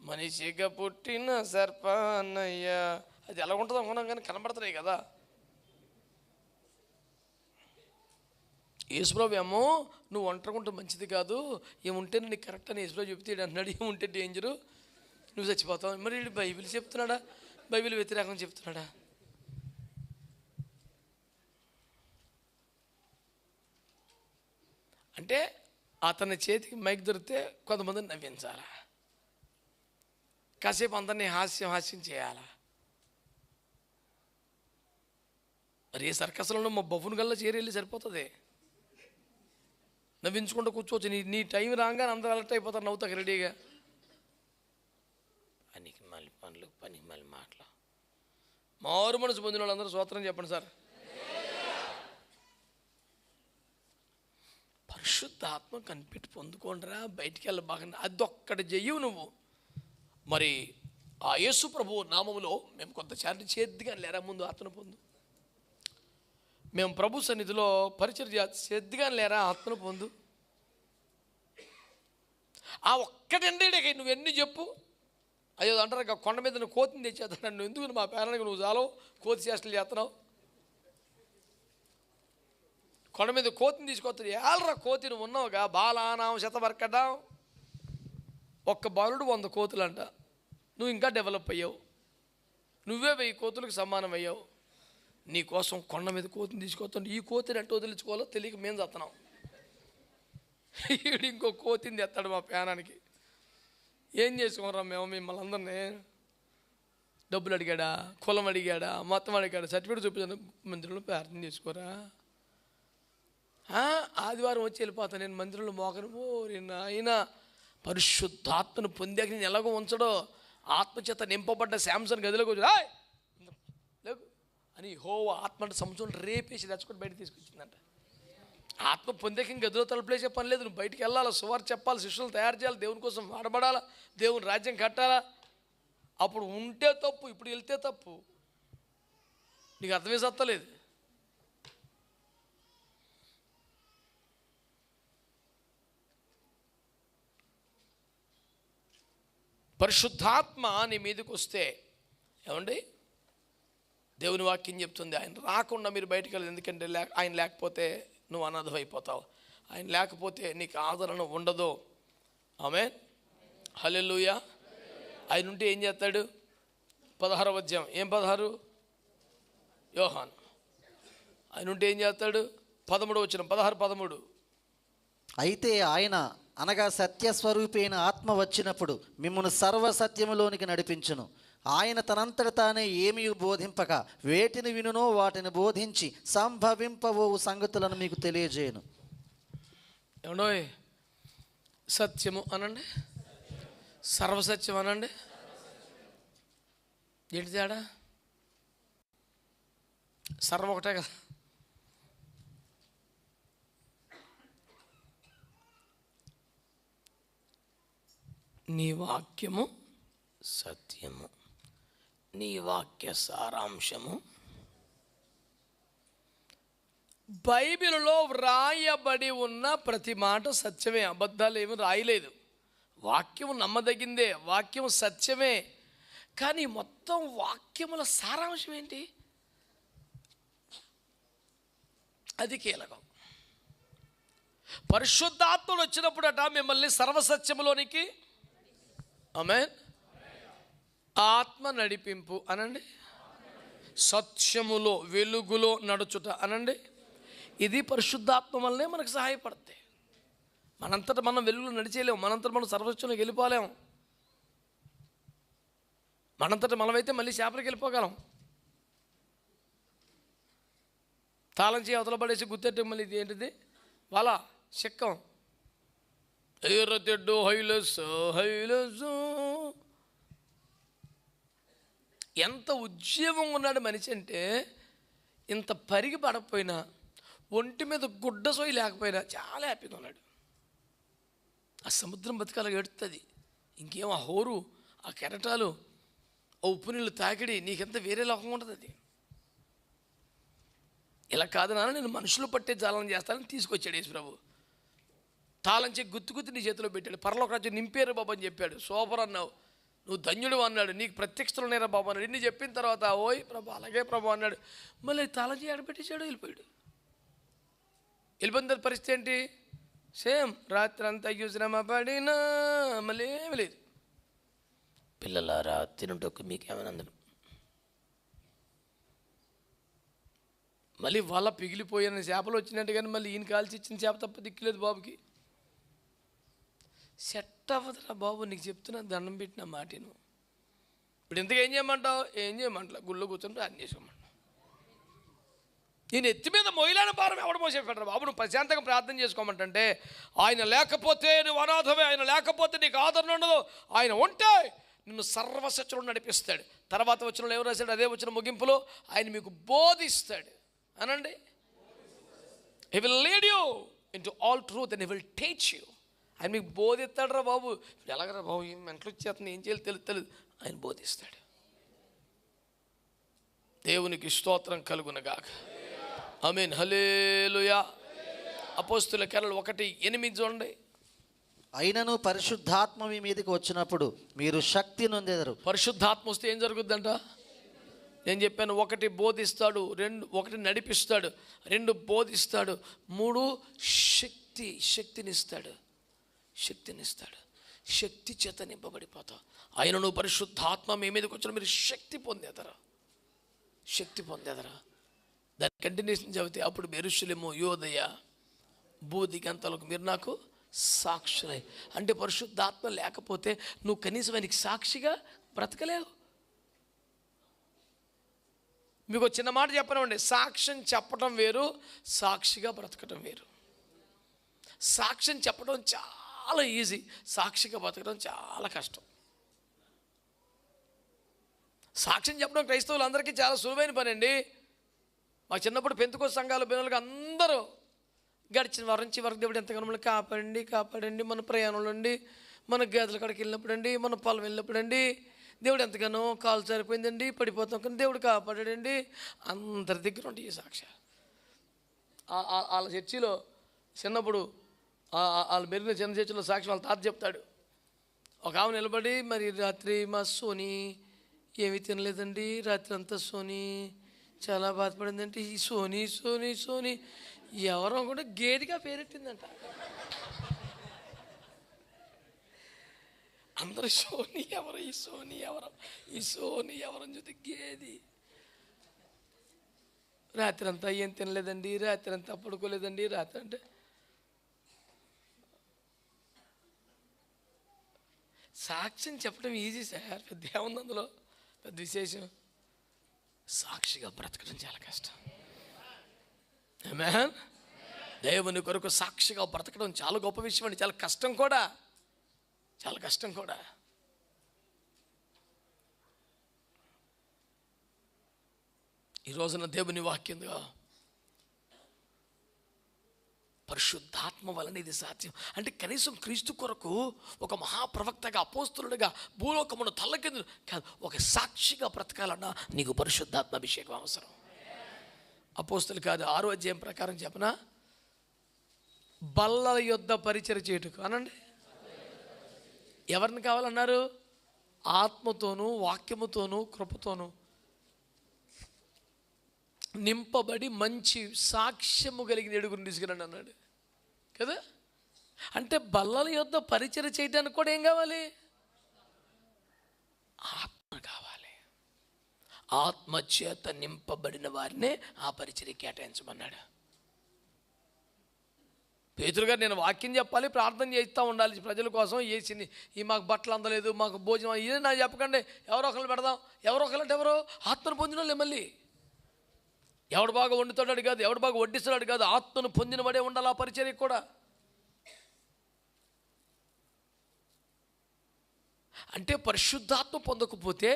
మనిషిగా పుట్టిన సర్పానయ్యా. అది ఎలా ఉంటుందో అనుకున్నాం కానీ కనబడుతున్నాయి కదా. యేసుప్రభు ఏమో నువ్వు ఒంటరిగా మంచిది కాదు, ఏముంటే నీకు కరెక్ట్ అని యేసుప్రభు చెప్తే అన్నాడు, ఏముంటే డేంజరు, నువ్వు చచ్చిపోతావు. మరి వీడు బైబిల్ చెప్తున్నాడా, బైబిల్ వ్యతిరేకం చెప్తున్నాడా? అంటే అతని చేతికి మైక్ దొరికితే కొంతమందిని నవ్వించాలా, కాసేపు అందరినీ హాస్యం చేయాలా. మరి ఏ సర్కస్లో మా బఫున్ గల్లా చేరి వెళ్ళి సరిపోతుంది, నవ్వించుకుంటూ కూర్చోవచ్చు. నీ టైం రాగానే అందరూ అలర్ట్ అయిపోతారు, నవ్వుతాక రెడీగా. పనికి మళ్ళీ పనులు, పనికి మళ్ళీ మాటలు. మారు మనసు పొందిన వాళ్ళందరూ స్తోత్రం చెప్పండి సార్. పరిశుద్ధ ఆత్మ కనిపెట్టి పొందుకోండిరా, బయటికి వెళ్ళ బాగా, అదొక్కటి చెయ్యవు నువ్వు. మరి ఆ యేసు ప్రభు నామములో మేము కొంత చారిటీ చేద్దిగా లేరా, ముందు ఆత్మను పొందు. మేము ప్రభు సన్నిధిలో పరిచర్య చేద్దిగా లేరా, ఆత్మను పొందు. ఆ ఒక్కటండి, నువ్వెన్ని చెప్పు. అయ్యో అంటారు కొండ మీద నువ్వు కోతిని తెచ్చేస్తాను, నువ్వు ఎందుకు మా పేరానికి నువ్వు చాలా కోతి చేష్టలు చేస్తున్నావు. కొండ మీద కోతిని తీసుకొస్తాడు, ఏళ్ళరా కోతి నువ్వు ఉన్నావుగా, బాలానాం శతవర్కడం. ఒక్క బాలుడు 100 కోతులంట. నువ్వు ఇంకా డెవలప్ అయ్యావు, నువ్వే 1000 కోతులకు సమానం అయ్యావు. నీ కోసం కొండ మీద కోతిని తీసుకొస్తాడు. ఈ కోతిని అంటే వదిలించుకోవాలో తెలియక మేము చేస్తున్నాం. వీడు ఇంకో కోతిని తెస్తాడు మా ప్యానానికి. ఏం చేసుకోరా మేము మిమ్మల్ని అందరినీ? డబ్బులు అడిగాడా, కులం అడిగాడా, మొత్తం అడిగాడా, సర్టిఫికేట్ చూపించాను, మందిరంలో ప్రార్థన చేసుకోరా. ఆదివారం వచ్చి వెళ్ళిపోతాను నేను మందిరంలో మోకను. ఆయన పరిశుద్ధాత్మను పొందాక నేను ఎలాగో ఉంచడో, ఆత్మచేత నింపబడ్డ శాంసన్ గదిలోకి వచ్చి లేకు అని ఆత్మ సంవత్సరం రేపేసి తెచ్చుకొని బయటకు తీసుకొచ్చిందంట. ఆత్మ పొందాక గదిలో తలుపులేసే పని లేదు. నువ్వు బయటికి వెళ్ళాలి, సువార్త చెప్పాలి, శిష్యులను తయారు చేయాలి, దేవుని కోసం వాడబడాలా, దేవుని రాజ్యం కట్టాలా. అప్పుడు ఉంటే తప్పు, ఇప్పుడు వెళ్తే తప్పు. నీకు అర్థమే సత్తలేదు. పరిశుద్ధాత్మ నీ మీదకి వస్తే ఏమండి, దేవుని వాక్యం చెప్తుంది ఆయన రాకుండా మీరు బయటికి వెళ్ళదు. ఎందుకంటే ఆయన లేకపోతే నువ్వు అనాథం అయిపోతావు, ఆయన లేకపోతే నీకు ఆదరణ ఉండదు. ఆమేన్, హల్లెలూయా. ఆయన ఉంటే ఏం చేస్తాడు? 16వ అధ్యాయం, ఏం 16 యోహాను. ఆయన ఉంటే ఏం చేస్తాడు? 13వ వచనం, 16-13. అయితే ఆయన అనగా సత్యస్వరూపి అయిన ఆత్మ వచ్చినప్పుడు మిమ్మల్ని సర్వసత్యములోనికి నడిపించును. ఆయన తనంతట తానే ఏమీ బోధింపక వేటిని వినునో వాటిని బోధించి సంభవింపబో సంగతులను మీకు తెలియజేయను. ఏమండో, సత్యము అనండి, సర్వసత్యం అనండి. ఏంటి తేడా? సర్వ ఒకటే కదా. నీ వాక్యము సత్యము, నీ వాక్య సారాంశము. బైబిల్లో వ్రాయబడి ఉన్న ప్రతి మాట సత్యమే, అబద్ధాలు ఏమి రాయలేదు. వాక్యం నమ్మదగిందే, వాక్యం సత్యమే. కానీ మొత్తం వాక్యముల సారాంశం ఏంటి? అది కీలకం. పరిశుద్ధాత్మలు వచ్చినప్పుడట మిమ్మల్ని సర్వసత్యములోనికి, ఆమేన్, ఆత్మ నడిపింపు అనండి, సత్యములో వెలుగులో నడుచుట అనండి. ఇది పరిశుద్ధాత్మ వల్లనే మనకు సహాయపడుతుంది. మనంతటా మనం వెలుగులో నడిచేయలేము, మనంతటా మనం సర్వసత్యంలోకి వెళ్ళిపోలేము. మనంతటా మనమైతే మళ్ళీ చేపలకి వెళ్ళిపోగలం. తాళం చేయి అవతల పడేసి గుర్తెట్టు మళ్ళీ ఇది ఏంటిది వాళ్ళ చిక్కం ఎర్రతెడ్డు హైలెస్ హైలెస్. ఎంత ఉద్యోగం ఉన్నాడు మనిషి అంటే, ఇంత పరిగి పడకపోయినా, ఒంటి మీద గుడ్డ సోయి లేకపోయినా చాలా హ్యాపీగా ఉన్నాడు. ఆ సముద్రం బతికాల ఎడుతుంది. ఇంకేం ఆ హోరు, ఆ కెరటాలు, ఆ ఉప్పు నీళ్ళు తాకిడి నీకెంత వేరే లోకం ఉంటుంది. అది ఇలా కాదు నాన్న, నేను మనుషులు పట్టే జాలం చేస్తానని తీసుకొచ్చాడు యేసు ప్రభు. తాళం చేసి గుర్తు నీ చేతిలో పెట్టాడు. పరలోక రాజ్యం నింపేరు బాబు అని చెప్పాడు. సూపర్ అన్నావు, నువ్వు ధన్యుడు అన్నాడు. నీకు ప్రత్యక్షతలు నేరా బాబు అన్నాడు. ఇన్ని చెప్పిన తర్వాత ఓయ్ ప్రభు అలాగే ప్రభు అన్నాడు. మళ్ళీ తాళం చేసి ఆడపెట్టేశాడు, వెళ్ళిపోయాడు. వెళ్ళిపోయిన పరిస్థితి ఏంటి? సేమ్ రాత్రి అంతా శ్రమ పడినా మళ్ళీ ఏమి లేదు. పిల్లలారా తినుటకు మీకేమైనా అందరు మళ్ళీ వాళ్ళ పిగిలిపోయిన చేపలు వచ్చినట్టు, కానీ మళ్ళీ ఈయన కాల్చి ఇచ్చిన చేప తప్ప దిక్కులేదు బాబుకి. సెట్ అవ్వదురా బాబు, నీకు చెప్తున్నా, దండం పెట్టిన మాటను. ఇప్పుడు ఇంతకు ఏం చేయమంటావు? ఏం చేయమంటా, గుళ్ళో కూర్చొని ప్రార్థన చేసుకోమంటావు. నేను ఎత్తి మీద మొయిలాన భారం ఎవడ మోసేపెట్టరా బాబు, నువ్వు ప్రశాంతంగా ప్రార్థన చేసుకోమంటే, ఆయన లేకపోతే నువ్వు అనాథమే, ఆయన లేకపోతే నీకు ఆదరణ ఉండదు, ఆయన ఉంటే నిన్ను సర్వసత్యంలో నడిపిస్తాడు. తర్వాత వచనంలో ఎవరు రాశాడు? అదే వచ్చిన ముగింపులో ఆయన మీకు బోధిస్తాడు అనండి. He will lead you into all truth and he will teach you. ఆయన మీకు బోధిస్తాడు రా బాబు. ఇప్పుడు ఎలాగరా బాబు, ఏం మెంటలు వచ్చేస్తుంది, ఏం చేయాలి తెలియదు. ఆయన బోధిస్తాడు. దేవునికి స్తోత్రం కలుగునగాక. ఆమేన్, హల్లెలూయా. అపోస్తుల కార్యాలు 1:8 చూడండి. అయినను పరిశుద్ధాత్మ మీ మీదకి వచ్చినప్పుడు మీరు శక్తి నొందెదరు. పరిశుద్ధాత్మ వస్తే ఏం జరుగుద్దంట? నేను చెప్పాను, 1 బోధిస్తాడు, 1 నడిపిస్తాడు, 2 బోధిస్తాడు, 3 శక్తినిస్తాడు. శక్తి చేత నింపబడిపోతావు. ఆయనను పరిశుద్ధాత్మ మీ మీదకి వచ్చిన మీరు శక్తి పొందేదరా. దాని కంటిన్యూషన్ చదివితే, అప్పుడు యెరూషలేము యూదయ బూది గంతలకు మీరు నాకు సాక్షులై. అంటే పరిశుద్ధాత్మ లేకపోతే నువ్వు కనీసం ఆయనకి సాక్షిగా బ్రతకలేవు. మీకు చిన్న మాట చెప్పనివ్వండి, సాక్ష్యం చెప్పడం వేరు, సాక్షిగా బ్రతకడం వేరు. సాక్ష్యం చెప్పడం చాలా ఈజీ, సాక్షిగా బ్రతకడం చాలా కష్టం. సాక్ష్యం చెప్పడం క్రైస్తవులందరికీ చాలా సులువైన పని అండి. మా చిన్నప్పుడు పెంతుకోస్తు సంఘాల పిల్లలకి అందరూ గడిచిన వారం నుంచి వరకు దేవుడు ఎంతగానో మనల్ని కాపాడండి, మన ప్రయాణంలో అండి, మన గేదెల కాడికి వెళ్ళినప్పుడు అండి, మన పొలం వెళ్ళినప్పుడు అండి, దేవుడు ఎంతగానో కాలు సరిపోయిందండి, పడిపోతాం కానీ దేవుడు కాపాడాడండి. అందరి దగ్గర ఉంటాయి ఈ సాక్ష్యాలు. వాళ్ళ చర్చిలో చిన్నప్పుడు వాళ్ళు పెరిగిన చిన్న చర్చిలో సాక్ష్యం వాళ్ళ తాత చెప్తాడు. ఒక ఆమె నిలబడి, మరి రాత్రి మా సోని ఏమీ తినలేదండి, రాత్రి అంతా సోని చాలా బాధపడిందంటే, ఈ సోని ఎవరో కూడా గేదిగా పేరెట్టిందంట. అందరూ సోని ఎవరు, ఈ సోని ఎవరని చూస్తే గేది. రాత్రి అంతా ఏం తినలేదండి, రాత్రి అంతా పడుకోలేదండి. రాత్రి అంటే సాక్ష్యం చెప్పడం ఈజీ సార్, పెద్ద ఏముంది అందులో, పెద్ద విశేషం. సాక్షిగా బ్రతకడం చాలా కష్టం. ఆమేన్. దేవుని కొరకు సాక్షిగా బ్రతకడం చాలా గొప్ప విషయం అండి, చాలా కష్టం కూడా. ఈ రోజున దేవుని వాక్యంగా పరిశుద్ధాత్మ వలన ఇది సాధ్యం. అంటే కనీసం క్రీస్తు కొరకు ఒక మహాప్రవక్తగా, అపోస్తులుడిగా భూలోకమును తల్లకిందు కాదు, ఒక సాక్షిగా బ్రతకాలన్నా నీకు పరిశుద్ధాత్మ అభిషేకం అవసరం. అపోస్తులు కాదు 6వ అధ్యాయం ప్రకారం చెప్పనా, బల్లల యొద్ద పరిచర్య చేయుటకు అనండి. ఎవరిని కావాలన్నారు? ఆత్మతోనూ వాక్యముతోనూ కృపతోనూ నింపబడి మంచి సాక్ష్యము కలిగిన ఏడుగురిని తీసుకురండి అన్నాడు కదా. అంటే బల్లల యొద్ద పరిచర్య చేయడానికి కూడా ఏం కావాలి? ఆత్మ కావాలి. ఆత్మచేత నింపబడిన వారినే ఆ పరిచర్య కేటాయించమన్నాడు. పేతురు గారు, నేను వాక్యం చెప్పాలి, ప్రార్థన చేస్తూ ఉండాలి ప్రజల కోసం. ఈ మాకు బట్టలు అందలేదు, మాకు భోజనం ఇదే నాకు చెప్పకండి, ఎవరో ఒకళ్ళు పెడదాం. ఎవరో ఒకళ్ళంటే ఎవరో ఆత్మను పొందిన వాళ్ళే. మళ్ళీ ఎవడు బాగా వండుతాడు కాదు, ఎవడు బాగా వడ్డిస్తాడు కాదు, ఆత్మను పొందిన వాడే ఉండాలి ఆ పరిచర్య కూడా. అంటే పరిశుద్ధాత్మ పొందకపోతే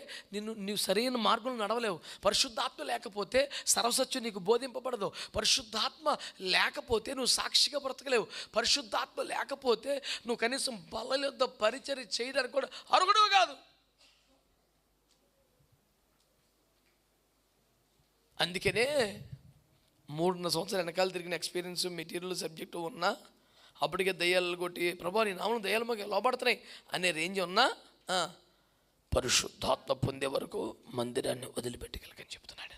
నీవు సరైన మార్గంలో నడవలేవు. పరిశుద్ధాత్మ లేకపోతే సర్వసత్యం నీకు బోధింపబడదు. పరిశుద్ధాత్మ లేకపోతే నువ్వు సాక్షిగా బ్రతకలేవు. పరిశుద్ధాత్మ లేకపోతే నువ్వు కనీసం బల్లల యొద్ద పరిచర్య చేయడానికి కూడా అర్హుడు కాదు. అందుకనే 3.5 సంవత్సరాలు వెనకాల తిరిగిన ఎక్స్పీరియన్స్, మెటీరియల్, సబ్జెక్టు ఉన్నా, అప్పటికే దయ్యాలు కొట్టి ప్రభా నీ నామమున దయ్యాలు మాకు లోపడుతున్నాయి అనే రేంజ్ ఉన్నా పరిశుద్ధాత్మ పొందే వరకు మందిరాన్ని వదిలిపెట్టగలగని చెప్తున్నాడు.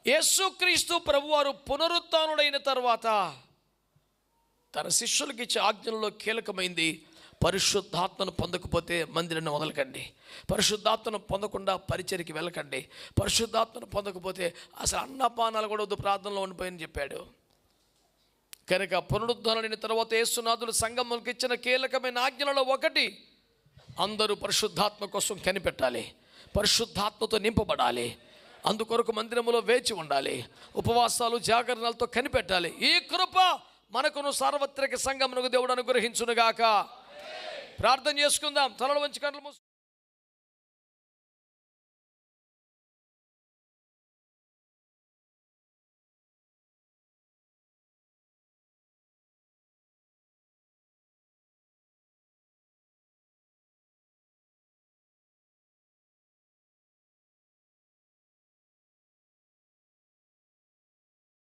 యేసుక్రీస్తు ప్రభువారు పునరుత్థానుడైన తర్వాత తన శిష్యులకి ఇచ్చే ఆజ్ఞల్లో కీలకమైంది, పరిశుద్ధాత్మను పొందకపోతే మందిరాన్ని వదలకండి, పరిశుద్ధాత్మను పొందకుండా పరిచర్యకి వెళ్ళకండి, పరిశుద్ధాత్మను పొందకపోతే అసలు అన్నపానాలు కూడా వద్దు, ప్రార్థనలో ఉండిపోయని చెప్పాడు. కనుక పునరుద్ధానుడైన తర్వాత యేసునాథుడు సంఘములకు ఇచ్చిన కీలకమైన ఆజ్ఞలలో ఒకటి, అందరూ పరిశుద్ధాత్మ కోసం కనిపెట్టాలి, పరిశుద్ధాత్మతో నింపబడాలి, అందుకొరకు మందిరములో వేచి ఉండాలి, ఉపవాసాలు జాగరణలతో కనిపెట్టాలి. ఈ కృప మనకును సార్వత్రిక సంఘమునకు దేవుడు అనుగ్రహించునుగాక. ప్రార్థన చేసుకుందాం. తలలు వంచి కళ్ళు మూసు.